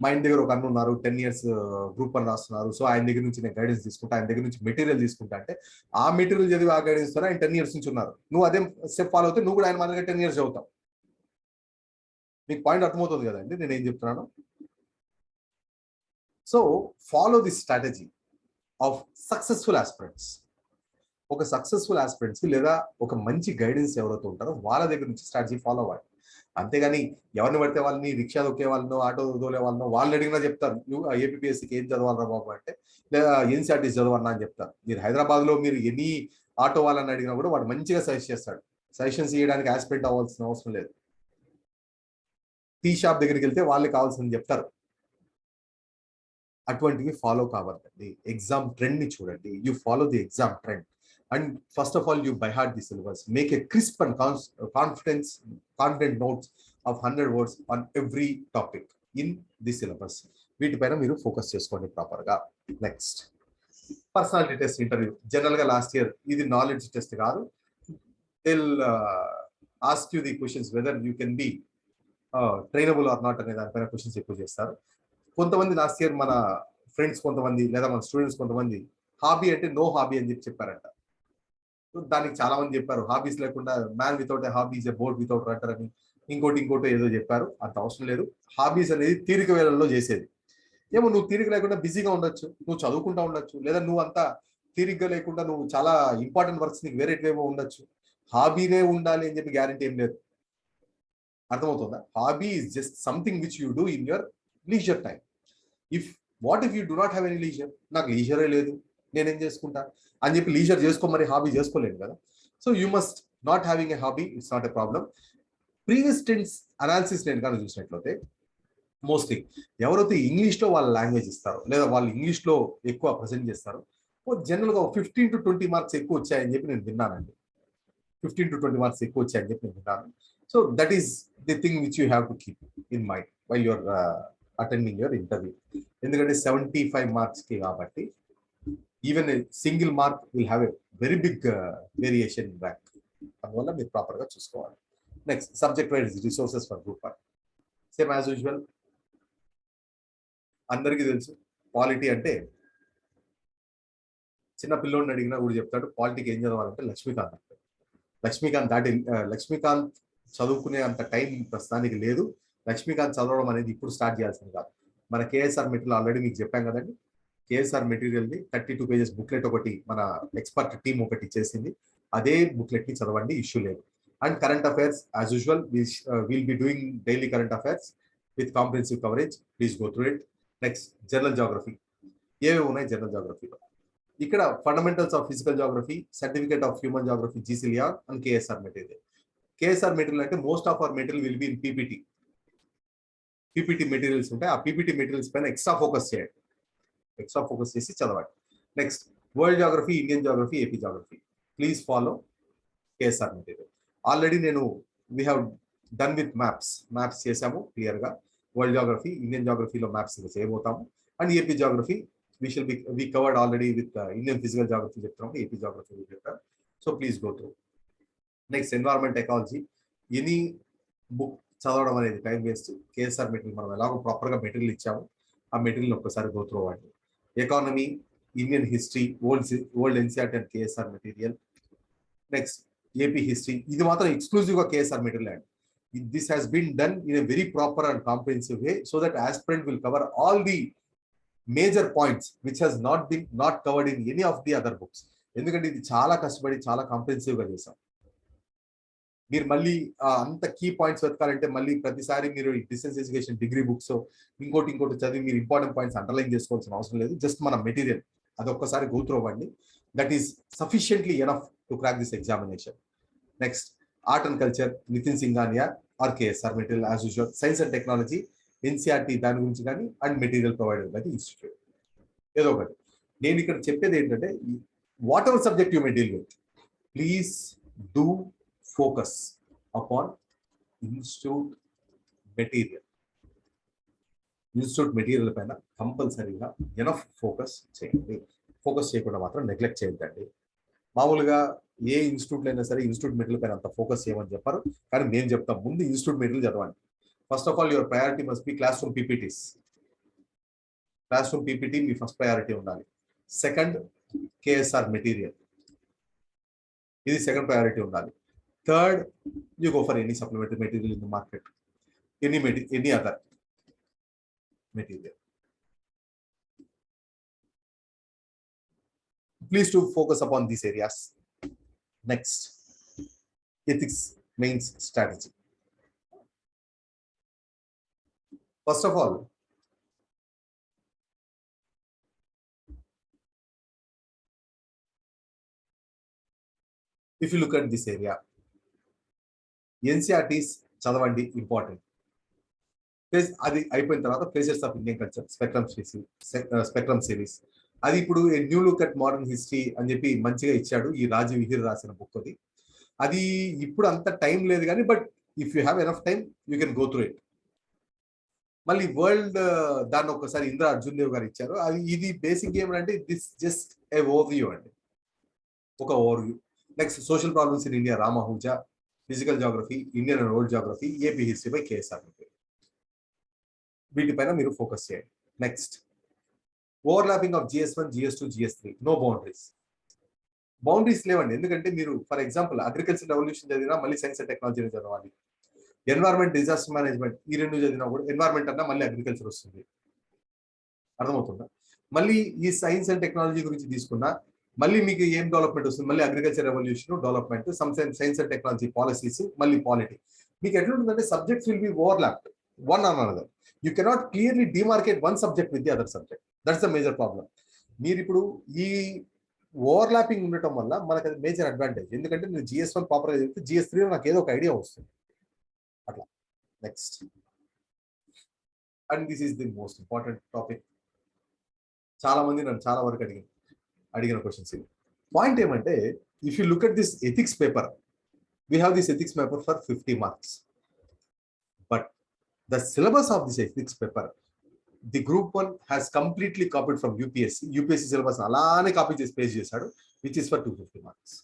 మా ఇంటి దగ్గర ఒక అన్న ఉన్నారు, 10 years గ్రూప్ 1 రాస్తున్నారు. సో ఆయన దగ్గర నుంచి నేను గైడెన్స్ తీసుకుంటా, ఆయన దగ్గర నుంచి మెటీరియల్ తీసుకుంటా అంటే ఆ మెటీరియల్ చదివి ఆ గైడెన్స్ ద్వారా ఆయన 10 years నుంచి ఉన్నారు. నువ్వు అదే స్టెప్ ఫాలో అవుతే నువ్వు కూడా ఆయన మాదిరిగా 10 years చదువుతావు. మీకు పాయింట్ అర్థమవుతుంది కదండి నేను ఏం చెప్తున్నాను? So follow the strategy of successful aspirants. ఒక సక్సెస్ఫుల్ ఆస్పిరెంట్స్ కి లేదా ఒక మంచి గైడెన్స్ ఎవరైతే ఉంటారో వాళ్ళ దగ్గర నుంచి స్ట్రాటజీ ఫాలో అవ్వాలి. అంతేగాని ఎవరిని పడితే వాళ్ళని, రిక్షా దొక్కే వాళ్ళనో, ఆటో దోలే వాళ్ళనో వాళ్ళని అడిగినా చెప్తారు నువ్వు ఏపీఎస్సీకి ఏం చదవాలరా బాబు అంటే, లేదా ఎన్సీఆర్టీసీ చదవన్నా అని చెప్తారు. మీరు హైదరాబాద్ లో మీరు ఎన్ని ఆటో వాళ్ళని అడిగినా కూడా వాడు మంచిగా సజెస్ట్ చేస్తాడు. సజెషన్స్ ఇవ్వడానికి ఆస్పిరెంట్ అవ్వాల్సిన అవసరం లేదు. టీ షాప్ దగ్గరికి వెళ్తే వాళ్ళకి కావాల్సింది చెప్తారు. అటువంటివి ఫాలో కావద్దండి. ఎగ్జామ్ ట్రెండ్ ని చూడండి. You follow the exam trend. And first of all, you by heart the syllabus. Make a crisp and confident notes of 100 words on every topic in the syllabus. వీటిపైన మీరు focus చేసుకోండి proper గా. Next personality test interview. General గా last year ఇది knowledge test కాదు. They'll ask you the questions whether you can be trainable or not అనే దానిపైన questions ఎక్కువ చేస్తారు. కొంతమంది లాస్ట్ ఇయర్ మన ఫ్రెండ్స్ కొంతమంది లేదా మన స్టూడెంట్స్ కొంతమంది హాబీ అంటే నో హాబీ అని చెప్పారంట. దానికి చాలా మంది చెప్పారు హాబీస్ లేకుండా man without a hobby is a boat without rudder అని, ఇంకోటి ఏదో చెప్పారు. అంత అవసరం లేదు. హాబీస్ అనేది తీరిక వేళల్లో చేసేది. ఏమో నువ్వు తీరిక లేకుండా బిజీగా ఉండొచ్చు, నువ్వు చదువుకుంటా ఉండొచ్చు, లేదా నువ్వు అంతా తీరిగ్గా లేకుండా నువ్వు చాలా ఇంపార్టెంట్ వర్క్స్ నీకు వేరేవేమో ఉండొచ్చు. హాబీనే ఉండాలి అని చెప్పి గ్యారంటీ ఏం లేదు. అర్థమవుతుందా? Hobby is just something which you do in your leisure time. What if you do not have any leisure? నాకు లీజరే లేదు, నేనేం చేసుకుంటా అని చెప్పి లీజర్ చేసుకో, మరి హాబీ చేసుకోలేను కదా. So you must not having a hobby it's not a problem. Previous tens analysis నేను కానీ చూసినట్లయితే మోస్ట్లీ ఎవరైతే ఇంగ్లీష్లో వాళ్ళ లాంగ్వేజ్ ఇస్తారో లేదా వాళ్ళు ఇంగ్లీష్లో ఎక్కువ ప్రజెంట్ చేస్తారో జనరల్గా 15 to 20 మార్క్స్ ఎక్కువ వచ్చాయని చెప్పి నేను విన్నానండి. 15 to 20 మార్క్స్ ఎక్కువ వచ్చాయని చెప్పి నేను విన్నాను. So that is the thing which you have to keep in mind while your attending your interview. ఎందుకంటే 75 మార్క్స్కి కాబట్టి even single mark will have a very big variation in rank. అందువల్ల మీరు ప్రాపర్గా చూసుకోవాలి. Next subject wise resources for group 1 same as usual. అందరికీ తెలుసు polity అంటే చిన్న పిల్లోడిని అడిగినా కూడా చెప్తాడు పాలిటీకి ఏం చదవాలంటే లక్ష్మీకాంత్ అంటే. లక్ష్మీకాంత్ చదువుకునే అంత టైం ప్రస్తుతానికి లేదు. లక్ష్మీకాంత్ చదవడం అనేది ఇప్పుడు స్టార్ట్ చేయాల్సింది కాదు. మన కేఎస్ఆర్ మెటీరియల్ ఆల్రెడీ మీకు చెప్పాం కదండి. కేఎస్ఆర్ మెటీరియల్ది 32 pages బుక్లెట్ ఒకటి మన ఎక్స్పర్ట్ టీమ్ ఒకటి చేసింది. అదే బుక్లెట్ ని చదవండి, ఇష్యూ లేదు. And current affairs as usual will be doing daily current affairs with comprehensive coverage. Please go through it. Next general geography. ఏవేవి ఉన్నాయి జనరల్ జాగ్రఫీలో? ఇక్కడ fundamentals of physical geography, certificate of human geography G C Leong and KSR material. KSR material అంటే most of our material will be in PPT materials ఉంటాయి. ఆ PPT materials పైన extra focus చేయండి, extra focus చేసి చదవండి. Next world geography, Indian geography, AP geography. Please follow KSR material. Already we have done with maps చేసాము క్లియర్గా. World geography, Indian జాగ్రఫీలో maps చేయబోతాము. And AP geography we covered already with Indian physical geography చెప్తాము, AP geography చెప్తాం. So please go through. Next environment ecology. Any book చదవడం అనేది time waste. KSR material మనం ఎలాగో ప్రాపర్గా మెటీరియల్ ఇచ్చాము, ఆ మెటీరియల్ ఒక్కసారి గో త్రూ అవ్వండి. Economy, Indian history, old NCERT and KSR material. Next AP history. ఇది మాత్రం ఎక్స్క్లూజివ్గా కేఎస్ఆర్ మెటీరియల్ అండి. This has been done in a very proper and comprehensive way so that aspirant will cover all the major points which has not covered in any of the other books. ఎందుకంటే ఇది చాలా కష్టపడి చాలా comprehensive గా చేసాం. మీరు మళ్ళీ అంత కీ పాయింట్స్ వెతకాలంటే మళ్ళీ ప్రతిసారి మీరు డిస్టెన్స్ ఎడ్యుకేషన్ డిగ్రీ బుక్స్ ఇంకోటి చదివి మీరు ఇంపార్టెంట్ పాయింట్స్ అండర్లైన్ చేసుకోవాల్సిన అవసరం లేదు. జస్ట్ మన మెటీరియల్ అది ఒక్కసారి గో త్రూ అవ్వండి. That is sufficiently enough to crack this examination. Next art and culture, Nitin Singhania or KSR material as usual. Science and technology, NCERT దాని గురించి కానీ, and material provided by the institute. ఏదో ఒకటి. నేను ఇక్కడ చెప్పేది ఏంటంటే whatever subject you may deal with, please do focus upon institute material. Institute material పైన కంపల్సరీగా ఎనఫ్ ఫోకస్ చేయండి. ఫోకస్ చేయకుండా మాత్రం నెగ్లెక్ట్ చేయొద్దండి. మామూలుగా ఏ ఇన్స్టిట్యూట్లో అయినా సరే ఇన్స్టిట్యూట్ మెటీరియల్ పైన అంత ఫోకస్ చేయమని చెప్పారు, కానీ నేను చెప్తాను ముందు ఇన్స్టిట్యూట్ మెటీరియల్ చదవండి. First of all, your priority must be classroom PPTs. Classroom PPT me first priority ఉండాలి. సెకండ్ కేఎస్ఆర్ మెటీరియల్, ఇది సెకండ్ ప్రయారిటీ ఉండాలి. Third you go for any supplementary material in the market, any other material. Please to focus upon these areas. Next, ethics means strategy. First of all, if you look at this area, NCERTs చదవండి, important. అది అయిపోయిన తర్వాత places of Indian culture, spectrum series. అది ఇప్పుడు new look at modern history అని చెప్పి మంచిగా ఇచ్చాడు ఈ రాజు విహిర్ రాసిన బుక్. అది ఇప్పుడు అంత టైం లేదు కానీ, but if you have enough time you can go through it. మళ్ళీ వరల్డ్ దాన్ని ఒకసారి ఇంద్ర అర్జున్ దేవ్ గారు ఇచ్చారు. అది ఇది బేసిక్ ఏమంటే దిస్ జస్ట్ ఏ ఓవర్వ్యూ అండి, ఒక overview. Next social problems in India, రామహూజా. Physical geography, Indian and world geography, AP history by KSR. వీటిపైన మీరు ఫోకస్ చేయండి. Next overlapping of GS1, GS2, GS3, no boundaries లేవండి. ఎందుకంటే మీరు ఫర్ ఎగ్జాంపుల్ అగ్రికల్చర్ రెవల్యూషన్ చదివినా మళ్ళీ సైన్స్ అండ్ టెక్నాలజీని చదవాలి. ఎన్వైరన్మెంట్, డిజాస్టర్ మేనేజ్మెంట్, ఈ రెండు చదివినా కూడా ఎన్వైరన్మెంట్ అన్నా మళ్ళీ అగ్రికల్చర్ వస్తుంది. అర్థమవుతుందా? మళ్ళీ ఈ సైన్స్ అండ్ టెక్నాలజీ గురించి తీసుకున్నా మళ్ళీ మీకు ఏం డెవలప్మెంట్ వస్తుంది, మళ్ళీ agriculture revolution development, science and technology policies, మళ్ళీ పాలిటీ. మీకు ఎట్లుంటుందంటే subjects will be overlapped one on another. You cannot clearly demarcate one subject with the other subject. That's the major problem. మీరు ఇప్పుడు ఈ ఓవర్లాపింగ్ ఉండటం వల్ల మనకు అది మేజర్ అడ్వాంటేజ్. ఎందుకంటే నేను GS1 ప్రాపర్గా చెప్తే GS3 నాకు ఏదో ఒక ఐడియా వస్తుంది అట్లా. Next, and this is the most important topic. చాలా మంది నన్ను చాలా వరకు అడిగిన క్వశ్చన్స్ ఇవి. పాయింట్ ఏమంటే, if you look at this ethics paper, we have this ethics paper for 50 marks. But the syllabus of this ethics paper, the group 1 has completely copied from UPSC syllabus అలానే copy చేసి paste చేశాడు, which is for 250 marks.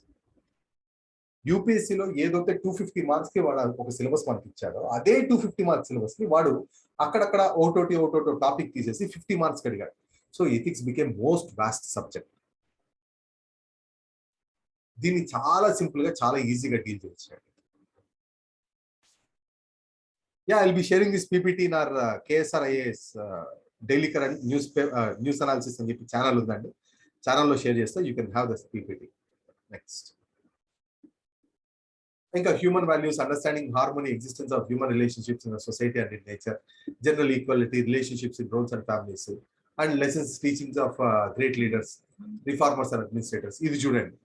యూపీఎస్సీలో ఏదైతే 250 marks కి వాడు ఒక syllabus మనకి ఇచ్చాడో, అదే 250 మార్క్స్ సిలబస్ ని వాడు అక్కడక్కడ ఒకటోటి టాపిక్ తీసేసి 50 మార్క్స్ అడిగాడు. So ethics became most vast subject. దీన్ని చాలా సింపుల్ గా చాలా ఈజీగా డీల్ చేశాడు. I'll be sharing this PPT in our KSR IAS daily current news analysis అని చెప్పి ఛానల్ ఉందండి. ఛానల్లో షేర్ చేస్తే you can have this PPT. Next, ఇంకా human values, understanding harmony, existence of human relationships in society and in nature, general equality, relationships in roles and families, and lessons teachings of great leaders, reformers and administrators. ఇది చూడండి,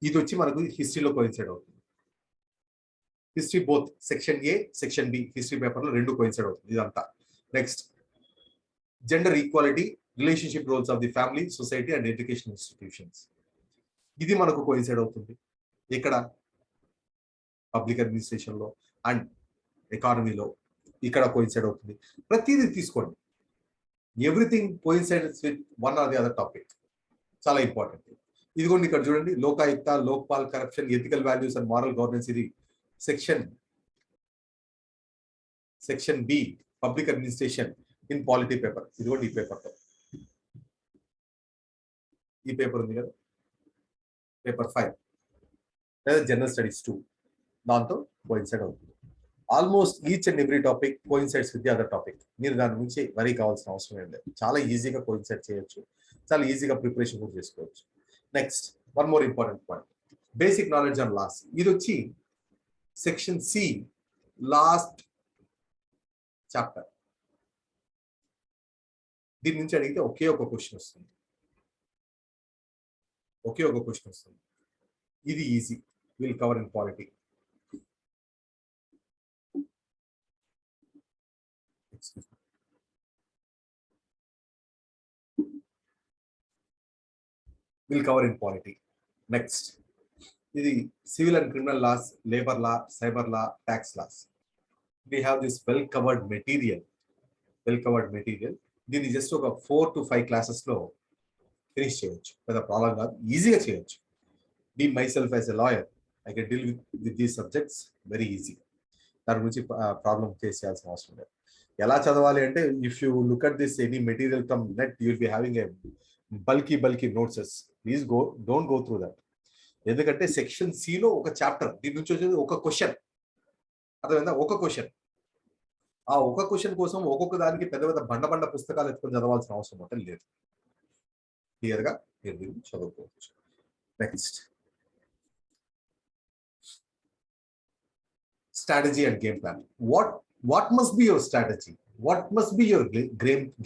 ఇది వచ్చి మనకు హిస్టరీలో coincide అవుతుంది. History both section A, section B history పేపర్లో రెండు coincide అవుతుంది ఇదంతా. Next, gender equality, relationship roles of the family, society and education institutions. ఇది మనకు కోయిన్సైడ్ అవుతుంది ఇక్కడ పబ్లిక్ అడ్మినిస్ట్రేషన్ లో అండ్ ఎకానమీలో, ఇక్కడ కోయిన్సైడ్ అవుతుంది. ప్రతిదీ తీసుకోండి, everything coincides with one or the other topic. చాలా ఇంపార్టెంట్. ఇదిగోండి ఇక్కడ చూడండి, Lokayukta, Lokpal, corruption, ethical values and moral governance. ఇది section B, public administration in polity paper. ఇదిగోండి ఈ పేపర్తో, ఈ పేపర్ ఉంది కదా, పేపర్ 5 లేదా జనరల్ స్టడీస్ 2, దాంతో కోయిన్సైడ్ అవుతుంది. Almost each and every topic coincides with the other topic. మీరు దాని నుంచి వరీ కావాల్సిన అవసరం ఏం లేదు. చాలా ఈజీగా కోయిన్సైడ్ చేయొచ్చు, చాలా ఈజీగా ప్రిపరేషన్ కూడా చేసుకోవచ్చు. Next, one more important point, basic knowledge on laws. ఇది వచ్చి సెక్షన్ సి లాస్ట్ చాప్టర్. దీని నుంచి అడిగితే ఒకే ఒక క్వశ్చన్ వస్తుంది, ఒకే ఒక క్వశ్చన్ వస్తుంది. ఇది easy, will cover in polity. will cover in polity. Next, ఇది civil and criminal laws, labor law, cyber law, tax laws. We have this well covered material. దీన్ని జస్ట్ ఒక 4 to 5 క్లాసెస్ లో finish చేయొచ్చు, పెద్ద problem కాదు, ఈజీగా చేయొచ్చు. Be myself as a lawyer, I can deal with these subjects very easy. దాని గురించి ప్రాబ్లం ఫేస్ చేయాల్సిన అవసరం లేదు. ఎలా చదవాలి అంటే, if you look at this any material from net, you will be having a bulky నోట్సెస్. Please don't go through that. ఎందుకంటే section సిలో ఒక చాప్టర్, దీని నుంచి వచ్చేది ఒక క్వశ్చన్, అర్థమైందా? ఒక క్వశ్చన్. ఆ ఒక క్వశ్చన్ కోసం ఒక్కొక్క దానికి పెద్ద పెద్ద బండ పుస్తకాలు ఎత్తుకొని చదవాల్సిన అవసరం అంటే లేదు. క్లియర్ గా మీరు దీన్ని చదువుకోవచ్చు. Next, strategy and game plan. What must be your strategy? What must be your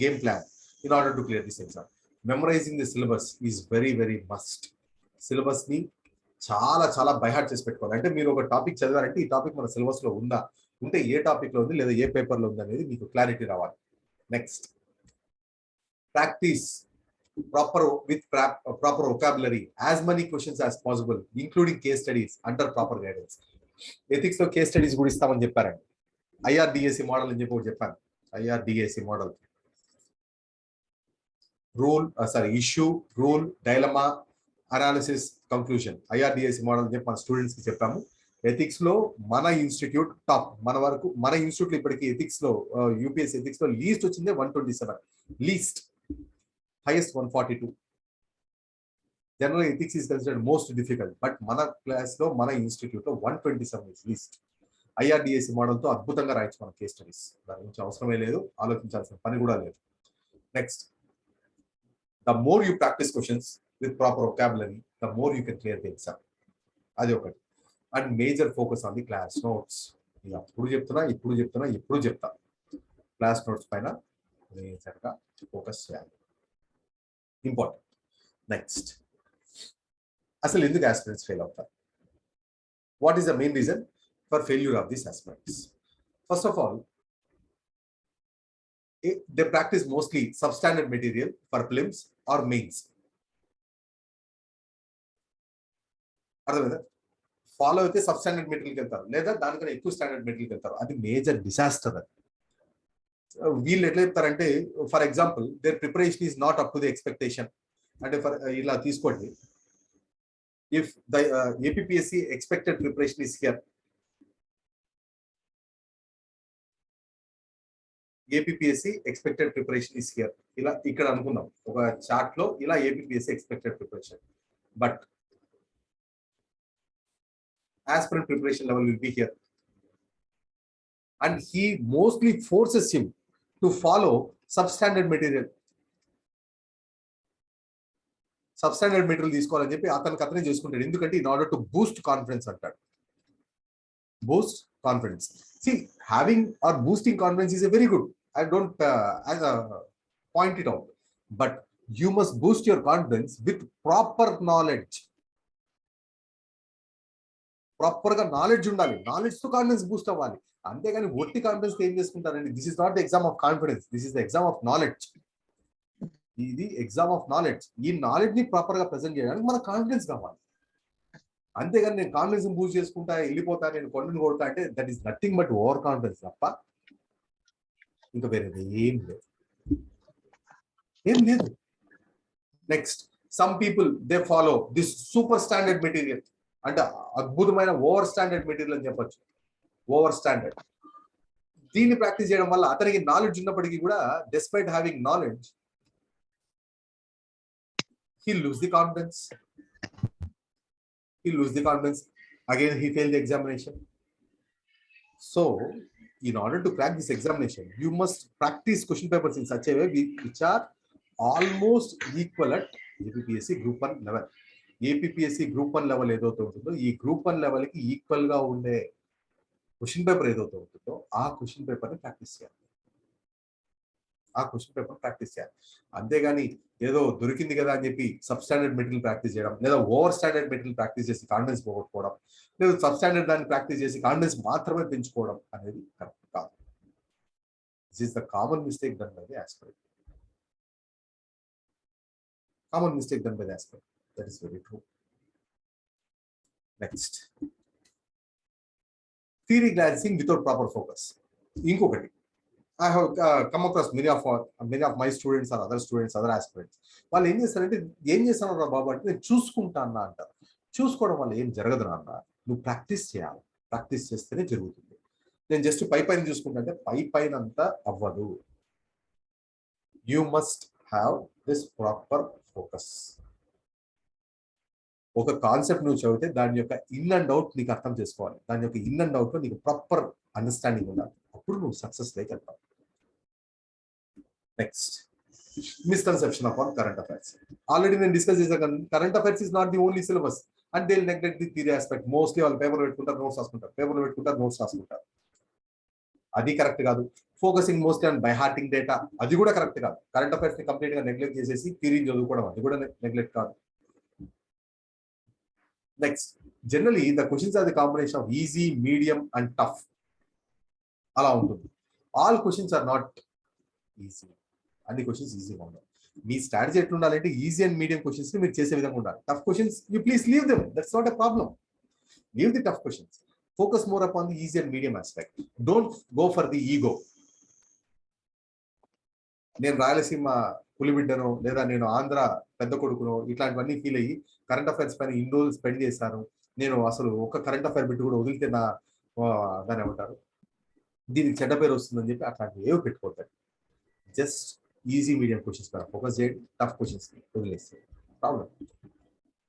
game plan in order to clear this exam? Memorizing the syllabus is very must. Syllabus ni చాలా by heart చేసి పెట్టుకోవాలి. అంటే మీరు ఒక topic చదివారంటే ఈ topic మన syllabus లో ఉందా, ఉంటే ఏ టాపిక్ లో ఉంది లేదా ఏ పేపర్ లో ఉంది అనేది మీకు క్లారిటీ రావాలి. Next, practice proper vocabulary, as many questions as possible, including case studies under proper guidance. Ethics లో కేస్ స్టడీస్ కూడా ఇస్తామని చెప్పారండి. IRDAC మోడల్ అని చెప్పి చెప్పాను. IRDAC model, issue, rule, dilemma, analysis, conclusion. IRDAC model అని చెప్పి మన స్టూడెంట్స్ కి చెప్పాము. ఎథిక్స్ లో మన ఇన్స్టిట్యూట్ టాప్. మన ఇన్స్టిట్యూట్ లో ఇప్పటికీ ఎథిక్స్ లో యూపీఎస్సీ ఎథిక్స్ లో లీస్ట్ వచ్చిందే 127, least, highest 142. General ethics is considered most difficult, but మన క్లాస్ లో మన ఇన్స్టిట్యూట్ లో 127 is least. IRDAC మోడల్ తో అద్భుతంగా రాయొచ్చు మన కేస్ స్టడీస్. దాని గురించి అవసరమే లేదు, ఆలోచించాల్సిన పని కూడా లేదు. Next, the more you practice questions with proper vocabulary, the more you can clear the exam. అది ఒకటి. And major focus on the class notes. ఇప్పుడు చెప్తా, క్లాస్ నోట్స్ పైన మేజర్ గా ఫోకస్ చేయాలి, ఇంపార్టెంట్. నెక్స్ట్, అసలు ఎందుకు ఆస్పిరెంట్స్ ఫెయిల్ అవుతారు? What is the main reason for failure of these aspirants? First of all, they practice mostly substandard material for prelims or mains. అర్థమైందా? Follow అయితే substandard మెటీరియల్కి వెళ్తారు, లేదా దానికన్నా ఎక్కువ స్టాండర్డ్ మెటీరియల్కి వెళ్తారు. అది మేజర్ డిసాస్టర్. అది వీళ్ళు ఎట్లా చెప్తారంటే, for example there preparation is not up to the expectation. అంటే ఫర్ ఇలా తీసుకోండి, if the APSC expected preparation is here, APSC expected preparation is here, ఇలా ఇక్కడ అనుకుందాం ఒక చార్ట్ లో, ఇలా APSC expected preparation, but aspirant preparation level will be here, and he mostly forces him to follow substandard material. Substandard material తీసుకోవాలని చెప్పి అతనే చేసుకుంటాడు. ఎందుకంటే in order to boost confidence అంటాడు. Boost confidence. See, having or boosting confidence is a very good. I don't point it out, but you must boost your confidence with proper knowledge. Proper గా knowledge ఉండాలి, knowledge తో confidence Boost అవ్వాలి. అంతేగాని ఒట్టి confidence ఏం చేసుకుంటారండి? This is not the exam of confidence, this is the exam of knowledge. ఇది exam of knowledge. ఈ నాలెడ్జ్ ని ప్రాపర్ గా ప్రెజెంట్ చేయడానికి మనకు కాన్ఫిడెన్స్ కావాలి. అంతేగాని నేను కాన్ఫిడెన్స్ బూస్ట్ చేసుకుంటా వెళ్ళిపోతా, నేను కొండను కొడతా అంటే that is nothing but over confidence తప్ప ఇంకా వేరేది ఏం లేదు, ఏం లేదు. Next, some people they follow this super standard material, అంటే అద్భుతమైన ఓవర్ స్టాండర్డ్ మెటీరియల్ అని చెప్పొచ్చు. ఓవర్ స్టాండర్డ్ దీన్ని ప్రాక్టీస్ చేయడం వల్ల అతనికి నాలెడ్జ్ ఉన్నప్పటికీ కూడా, despite having knowledge, he lose the confidence. Again he failed the examination. So in order to crack this examination, you must practice question papers in such a way which are almost equal at APPSC Group 1 level. APSC group 1 level ఏదైతే ఉంటుందో, ఈ group 1 level కి equal గా ఉండే question paper ఏదైతే ఉంటుందో ఆ question paper ని ప్రాక్టీస్ చేయాలి. అంతేగాని ఏదో దొరికింది కదా అని చెప్పి సబ్ స్టాండర్డ్ మెటీరియల్ ప్రాక్టీస్ చేయడం, లేదా ఓవర్ స్టాండర్డ్ మెటీరియల్ ప్రాక్టీస్ చేసి కాన్ఫిడెన్స్ పోగొట్టుకోవడం, లేదా సబ్ స్టాండర్డ్ దాన్ని ప్రాక్టీస్ చేసి కాన్ఫిడెన్స్ మాత్రమే పెంచుకోవడం అనేది కరెక్ట్ కాదు. This is the common mistake done by the aspirant. That is very true. Next, theory glancing without proper focus. Inkokati, I have come across many of my students or other students, other aspirants. వాళ్ళు ఏం చేస్తారంటే, ఏం చేస్తాను బాబు అంటే నేను చూసుకుంటా అన్న అంటారు. చూసుకోవడం వల్ల ఏం జరగదు నాన్న, నువ్వు ప్రాక్టీస్ చేయాలి, ప్రాక్టీస్ చేస్తేనే జరుగుతుంది. నేను జస్ట్ పైన చూసుకుంటా అంటే పైన అంతా అవ్వదు. You must have this proper focus. ఒక కాన్సెప్ట్ నువ్వు చదివితే దాని యొక్క ఇన్ అండ్ అవుట్ నీకు అర్థం చేసుకోవాలి, దాని యొక్క ఇన్ అండ్ అవుట్ లో నీకు ప్రాపర్ అండర్స్టాండింగ్ ఉండాలి, అప్పుడు నువ్వు సక్సెస్ లేక వెళ్తావు. Next, misconception upon current affairs. Already నేను డిస్కస్ చేశాను, current affairs is not the only syllabus and they neglect the theory aspect. Mostly వాళ్ళు పేపర్ పెట్టుకుంటారు, నోట్స్ రాసుకుంటారు. అది కరెక్ట్ కాదు. Focusing mostly on by hearting data, అది కూడా కరెక్ట్ కాదు. కరెంట్ అఫైర్స్ ని కంప్లీట్ గా నెగ్లెక్ట్ చేసేసి థియరీని చదువుకోవడం, అది కూడా నెగ్లెక్ట్ కాదు. Next, generally the questions are the combination of easy, medium and tough. అలా ఉంటుంది. All questions are not easy. అన్ని క్వశ్చన్స్ ఈజీగా ఉండాలి. మీ స్ట్రాటజీ ఎట్లా ఉండాలంటే ఈజీ అండ్ మీడియం క్వశ్చన్స్ ని మీరు చేసే విధంగా ఉండాలి. Tough questions you please leave them, that's not a problem. Leave the tough questions, focus more upon the easy and medium aspect. Don't go for the ego. నేను రాయలసీమ పులిబిడ్డను, లేదా నేను ఆంధ్ర పెద్ద కొడుకును, ఇట్లాంటివన్నీ ఫీల్ అయ్యి కరెంట్ అఫైర్స్ పైన ఇన్ని రోజులు స్పెండ్ చేశాను, నేను అసలు ఒక కరెంట్ అఫైర్ బిట్ కూడా వదిలితే నా దాన్ని ఏమంటారు, దీనికి చెడ్డ పేరు వస్తుందని చెప్పి అట్లాంటివి ఏవో పెట్టుకోవద్దు. జస్ట్ ఈజీ మీడియం క్వశ్చన్స్ పైన ఫోకస్ చేయండి, టఫ్ క్వశ్చన్స్ వదిలేస్తే problem.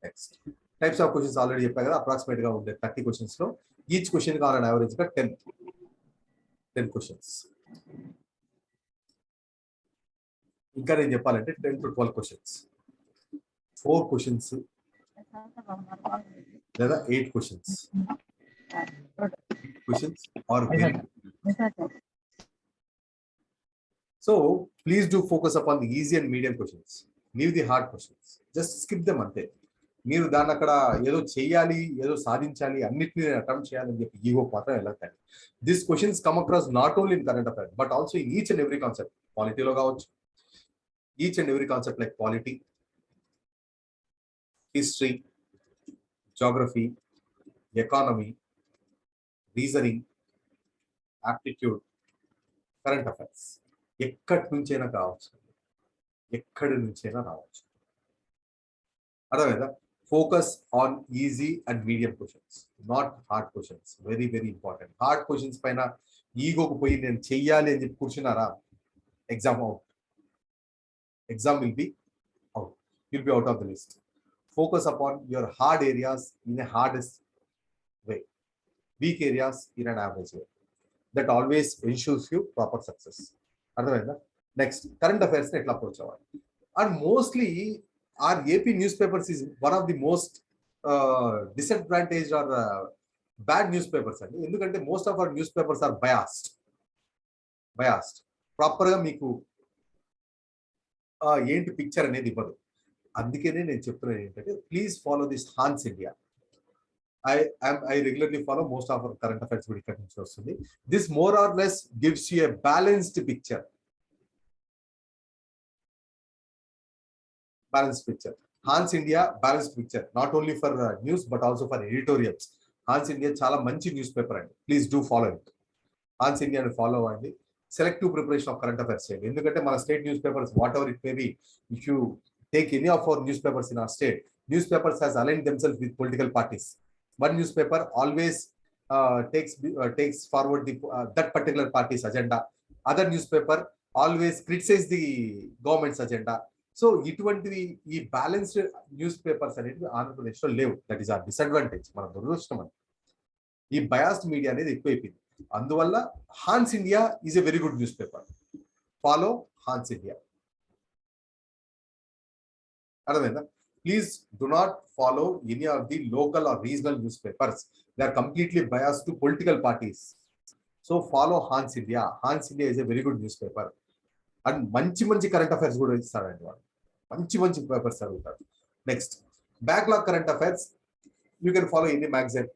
Next, types of questions already చెప్పాను కదా, అప్రాక్సిమేట్ గా ఉండే 30 క్వశ్చన్స్ లో ఈచ్ క్వశ్చన్ కావాలని యావరేజ్ గా 10 క్వశ్చన్స్. ఇంకా నేను చెప్పాలంటే 10 to 12 క్వశ్చన్స్, 4 క్వశ్చన్స్ లేదా 8 questions. Questions are very good. So please do focus upon the easy and medium questions. Leave the hard questions. Just skip them ante. మీరు దాన్ని అక్కడ ఏదో చేయాలి, ఏదో సాధించాలి, అన్నిటిని అటెంప్ట్ చేయాలని చెప్పి ఈగో మాత్రం వెళ్ళకండి. This questions come across not only in current affairs but also in each and every concept. పాలిటీలో కావచ్చు, each and every concept like polity, history, geography, economy, reasoning, aptitude, current affairs. ఎక్కడి నుంచైనా కావచ్చు, ఎక్కడి నుంచైనా రావచ్చు. అర్థమైందా? Focus on easy and medium questions, not hard questions. Very very important. Hard questions పైన ఈగోకు పోయి నేను చెయ్యాలి అని చెప్పి కూర్చున్నారా, exam out. Exam will be out. Will be out of the list. Focus upon your hard areas in a hardest way, weak areas in an average way. That always ensures you proper success. Arthamainda? Next, current affairs ni etla approach avali. And mostly our AP newspapers is one of the most disadvantaged or bad newspapers andi. Endukante most of our newspapers are biased. Proper ga meeku ఏంటి picture అనేది ఇవ్వదు. అందుకనే నేను చెప్తున్నాను ఏంటంటే please follow this Hans India. I regularly follow most of our current affairs video ఇక్కడ నుంచి వస్తుంది. This more or less gives you a balanced picture. Hans India balanced picture, not only for news but also for editorials. Hans India చాలా మంచి news paper అండి. Please do follow it. Hans India ని follow అవ్వండి. Selective preparation of current affairs చేయండి. ఎందుకంటే మన state news papers what ever it may be, if you take any of our newspapers in our state, newspapers has aligned themselves with political parties. One newspaper always takes forward that particular party's agenda. Other newspaper always criticize the government's agenda. So ఇటువంటివి ఈ balanced news papers అనేది ఆంధ్రప్రదేశ్లో లేవు. That is our disadvantage. మన దురదృష్టం అని. ఈ biased media అనేది ఎక్కువైపోయింది. అందువల్ల Hans India is a very good newspaper. Follow Hans India. Please do not follow any of the local or regional newspapers. They are completely biased to political parties. So follow Hans India. Hans India is a very good newspaper. And manchi current affairs kuda istarandi vaadu. Manchi papers aduguతారు. Next, backlog current affairs. You can follow any magazine.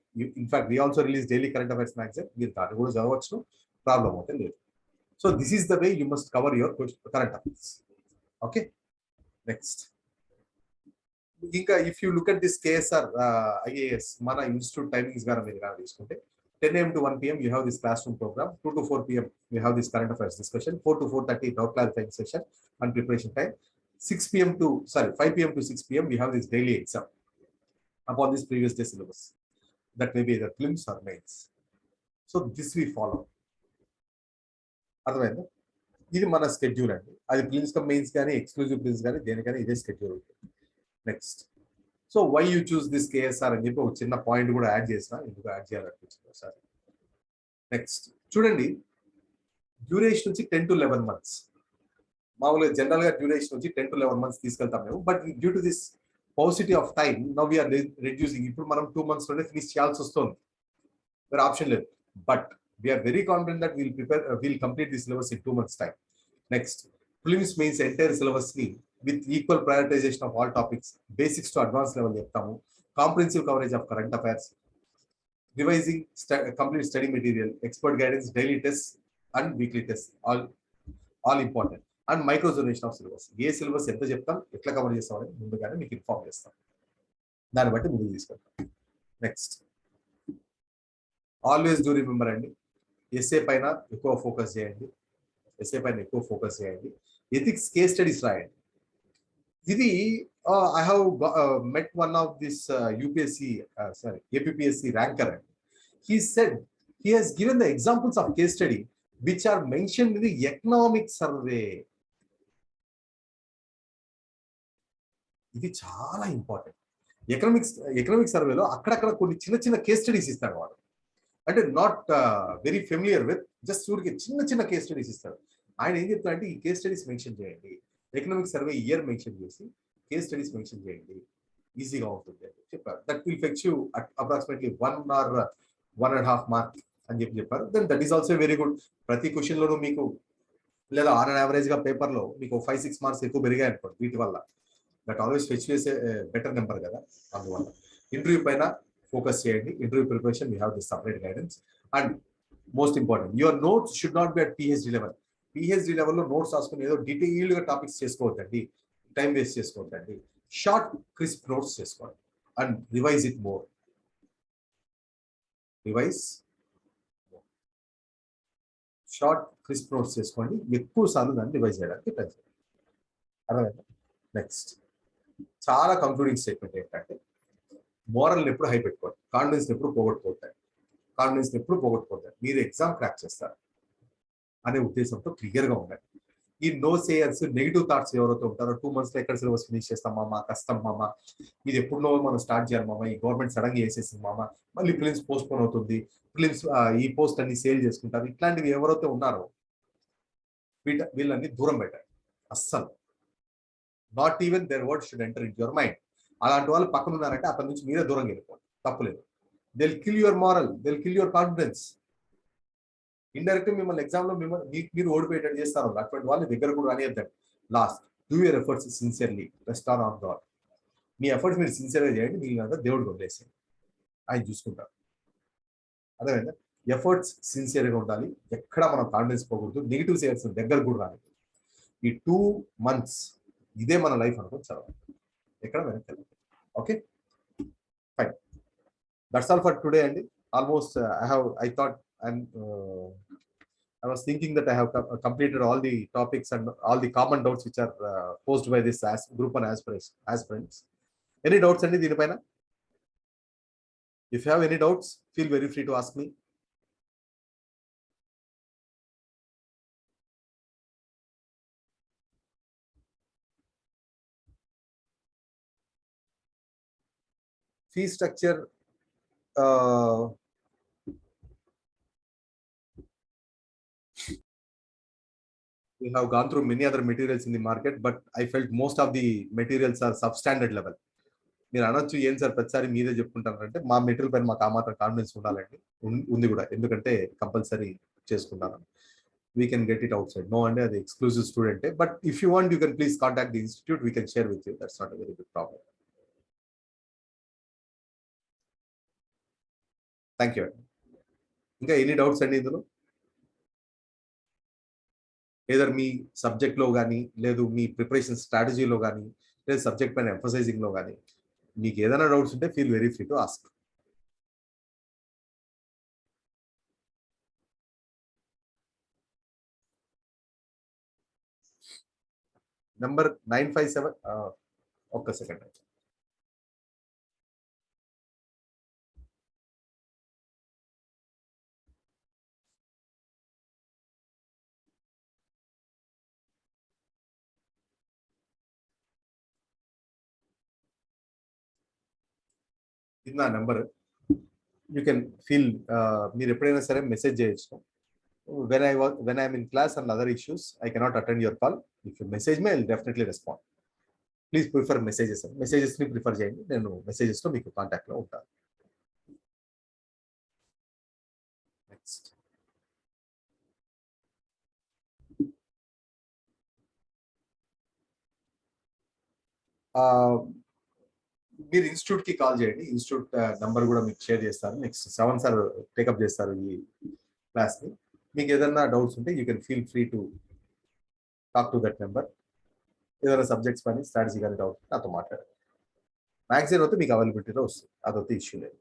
In fact, we also release daily current affairs magazine. Meer daani kuda chadavachunu. Problem avute ledhu. So this is the way you must cover your current affairs. Okay. Next. ఇంకా if you look at this KSR IAS మన institute timings గారు మీరు కానీ తీసుకుంటే 10 AM to 1 PM you have this classroom program, 2 to 4 PM you have this current affairs discussion, 4 to 4:30 doubt clarifying session and preparation time, 5 PM to 6 PM we have this daily exam upon this previous day syllabus. That may be either prelims or mains. So this we follow. అర్థమైందా? ఇది మన schedule అండి. అది prelims కా mains కానీ exclusive prelims కానీ దేనికైనా ఇదే స్కెడ్యూల్ ఉంటుంది. Next, so why you choose this KSR అని చెప్పి ఒక చిన్న పాయింట్ కూడా యాడ్ చేసిన. ఎందుకు యాడ్ చేయాలనిపించింది ఒకసారి. నెక్స్ట్ చూడండి, డ్యూరేషన్ నుంచి 10 to 11 months. మామూలుగా జనరల్ గా డ్యూరేషన్ నుంచి 10 to 11 months తీసుకెళ్తాం మేము. But due to this paucity of time now we are reducing. ఇప్పుడు మనం 2 months లోనే ఫినిష్ చేయాల్సి వస్తుంది. వేరే ఆప్షన్ లేదు. But we're very confident that will complete this syllabus in 2 months time. Next, prelims mains entire syllabus ని with equal prioritization of all topics, basics to advanced level చెప్తాము. Comprehensive coverage of current affairs, revising complete study material, expert guidance, daily tests and weekly tests, all important. And micro zonation of syllabus. A syllabus ఎంత చెప్తాం, ఎట్లా cover చేస్తామని ముందుగానే మీకు inform చేస్తాం. దాన్ని బట్టి ముందుకు తీసుకెళ్తాం. నెక్స్ట్, ఆల్వేస్ డూ రిమెంబర్ అండి, ఎస్ఏ పైన ఎక్కువ ఫోకస్ చేయండి. ఎథిక్స్ కేస్ స్టడీస్ రాయండి. ఇది I have met one of this APPSC ranker. He said he has given the examples of case study which are mentioned in the economic survey. ఇది చాలా important. Economic సర్వేలో అక్కడక్కడ కొన్ని చిన్న case studies ఇస్తాడు వాడు. అంటే not very familiar with, just ఊరికి చిన్న కేస్ స్టడీస్ ఇస్తాడు. ఆయన ఏం చెప్తాడంటే ఈ కేస్ స్టడీస్ మెన్షన్ చేయండి, ఎకనామిక్ సర్వే ఇయర్ మెన్షన్ చేసి కేస్ స్టడీస్ మెన్షన్ చేయండి, ఈజీగా ఉంటుంది అని చెప్పారు. That will fetch you approximately 1 or 1.5 mark అని చెప్పారు. Then that is also very good. ప్రతి క్వశ్చన్ లోనూ మీకు లేదా ఆన్ యావరేజ్ గా పేపర్ లో మీకు 5-6 marks ఎక్కువ పెరిగాయి అనుకోండి వీటి వల్ల. దట్ ఆల్వేస్ ఫెచ్ చేసే బెటర్ నెంబర్ కదా. అందువల్ల ఇంటర్వ్యూ పైన ఫోకస్ చేయండి. Interview preparation we have this separate guidance. And most important, your notes should not be at PhD level. PhD లెవెల్లో నోట్స్ రాసుకుని ఏదో డీటెయిల్డ్గా టాపిక్స్ చేసుకోవద్దండి, టైం వేస్ట్ చేసుకోవద్దండి. షార్ట్ క్రిస్ప్ నోట్స్ చేసుకోండి and revise it more. Revise short crisp notes చేసుకోండి, ఎక్కువ సార్లు దాన్ని రివైజ్ చేయడానికి ట్రై చేయండి. అర్థమైందా? నెక్స్ట్ చాలా కంక్లూడింగ్ స్టేట్మెంట్ ఏంటంటే, మోరల్ని ఎప్పుడు హై పెట్టుకోండి, కాన్ఫిడెన్స్ ఎప్పుడు పోగొట్టుకోవద్దండి. కాన్ఫిడెన్స్ ఎప్పుడు పోగొట్టుకోవద్దండి. మీరు ఎగ్జామ్ క్రాక్ చేస్తారు అనే ఉద్దేశంతో క్లియర్గా ఉండండి. ఈ నో సేయర్స్, నెగిటివ్ థాట్స్ ఎవరైతే ఉంటారో 2 months లో ఎక్కడ సిలబస్ ఫినిష్ చేస్తాం మామ, కష్టం మామ, ఇది ఎప్పుడునో మనం స్టార్ట్ చేయాలి మామ, ఈ గవర్నమెంట్ సడన్ గా వేసేసింది మామ, మళ్ళీ ప్రిలిమ్స్ పోస్ట్ పోన్ అవుతుంది, ప్రిలిమ్స్ ఈ పోస్ట్ అన్ని సేల్ చేసుకుంటారు, ఇట్లాంటివి ఎవరైతే ఉన్నారో వీళ్ళని దూరం పెట్టండి. అస్సలు not even their word should enter in your mind. అలాంటి వాళ్ళు పక్కన ఉన్నారంటే అతని నుంచి మీరే దూరం వెళ్ళిపోండి, తప్పులేదు. They'll kill your moral, they'll kill your confidence. Indirect మిమ్మల్ని ఎగ్జామ్ లో మీరు ఓడిపోయేటట్టు చేస్తారు. అటువంటి వాళ్ళు దగ్గర కూడా రానియద్దండి. Last, do your efforts sincerely, rest on God. మీ ఎఫర్ట్స్ మీరు సిన్సియర్గా చేయండి, మిగిలినంతా దేవుడికి వదిలేసేయండి, ఆయన చూసుకుంటారు. అదేవిధంగా ఎఫర్ట్స్ సిన్సియర్గా ఉండాలి, ఎక్కడ మనం కాన్ఫిడెన్స్ పోకూడదు, నెగిటివ్ సేల్స్ దగ్గర కూడా రాని. ఈ 2 months ఇదే మన లైఫ్ అనుకుని చదవాలి, ఎక్కడ వెనక్కి వెళ్ళాలి. Okay, fine. That's all for today అండి. Almost I was thinking that I have completed all the topics and all the common doubts which are posed by this group and aspirants. Any doubts andi dini paina? If you have any doubts, feel very free to ask me. Fee structure, we have gone through many other materials in the market, but I felt most of the materials are substandard level. మీరు అనొచ్చు ఏం sir ప్రతిసారి మీరే చెప్పుకుంటారంటే, మా material పైన మాకు ఆ మాత్రం కాన్ఫిడెన్స్ ఉండాలండి, ఉంది కూడా, ఎందుకంటే కంపల్సరీ చేసుకుంటాను. We can get it outside. No అండి, అది ఎక్స్క్లూజివ్ స్టూడెంటే, but if you want you can please contact the institute, we can share with you. That's not a very big problem. Thank you అండి. ఇంకా any doubts అండి ఇందులో? Either మీ సబ్జెక్ట్లో కానీ, లేదు మీ ప్రిపరేషన్ స్ట్రాటజీలో కానీ, లేదు సబ్జెక్ట్ పైన ఎంఫసైజింగ్లో కానీ, మీకు ఏదైనా డౌట్స్ ఉంటే feel very free to ask. Number 957, ఒక్క సెకండ్. ఇది నా నెంబర్. యూ కెన్ ఫీల్, మీరు ఎప్పుడైనా సరే మెసేజ్ చేయొచ్చు. when I'm in class and other issues, I cannot attend your call. If you message me, I'll definitely respond. Please prefer messages. Messages ni prefer చేయండి, నేను messages లో మీకు contact లో ఉంటాను. నెక్స్ట్, మీరు ఇన్స్టిట్యూట్ కి కాల్ చేయండి. ఇన్స్టిట్యూట్ నంబర్ కూడా మీకు షేర్ చేస్తాను. నెక్స్ట్ 7 సార్ టేకప్ చేస్తారు ఈ క్లాస్ ని. మీకు ఏదైనా డౌట్స్ ఉంటే you can feel free to talk to that number. ఏదైనా సబ్జెక్ట్స్ పని, స్ట్రాటజీ కానీ డౌట్ నాతో మాట్లాడండి. మ్యాగజైన్ అయితే మీకు అవైలబిలిటీలో వస్తుంది, అదైతే ఇష్యూ లేదు.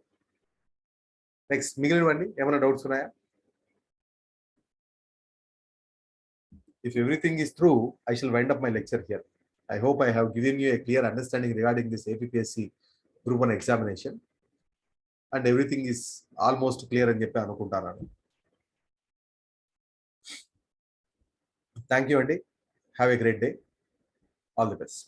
నెక్స్ట్, మిగిలినవండి ఏమైనా డౌట్స్ ఉన్నాయా? If everything is through, I shall wind up my lecture here. I hope I have given you a clear understanding regarding this APPSC Group 1 examination, and everything is almost clear అని చెప్పి అనుకుంటాను. Thank you, Andy. Have a great day. All the best.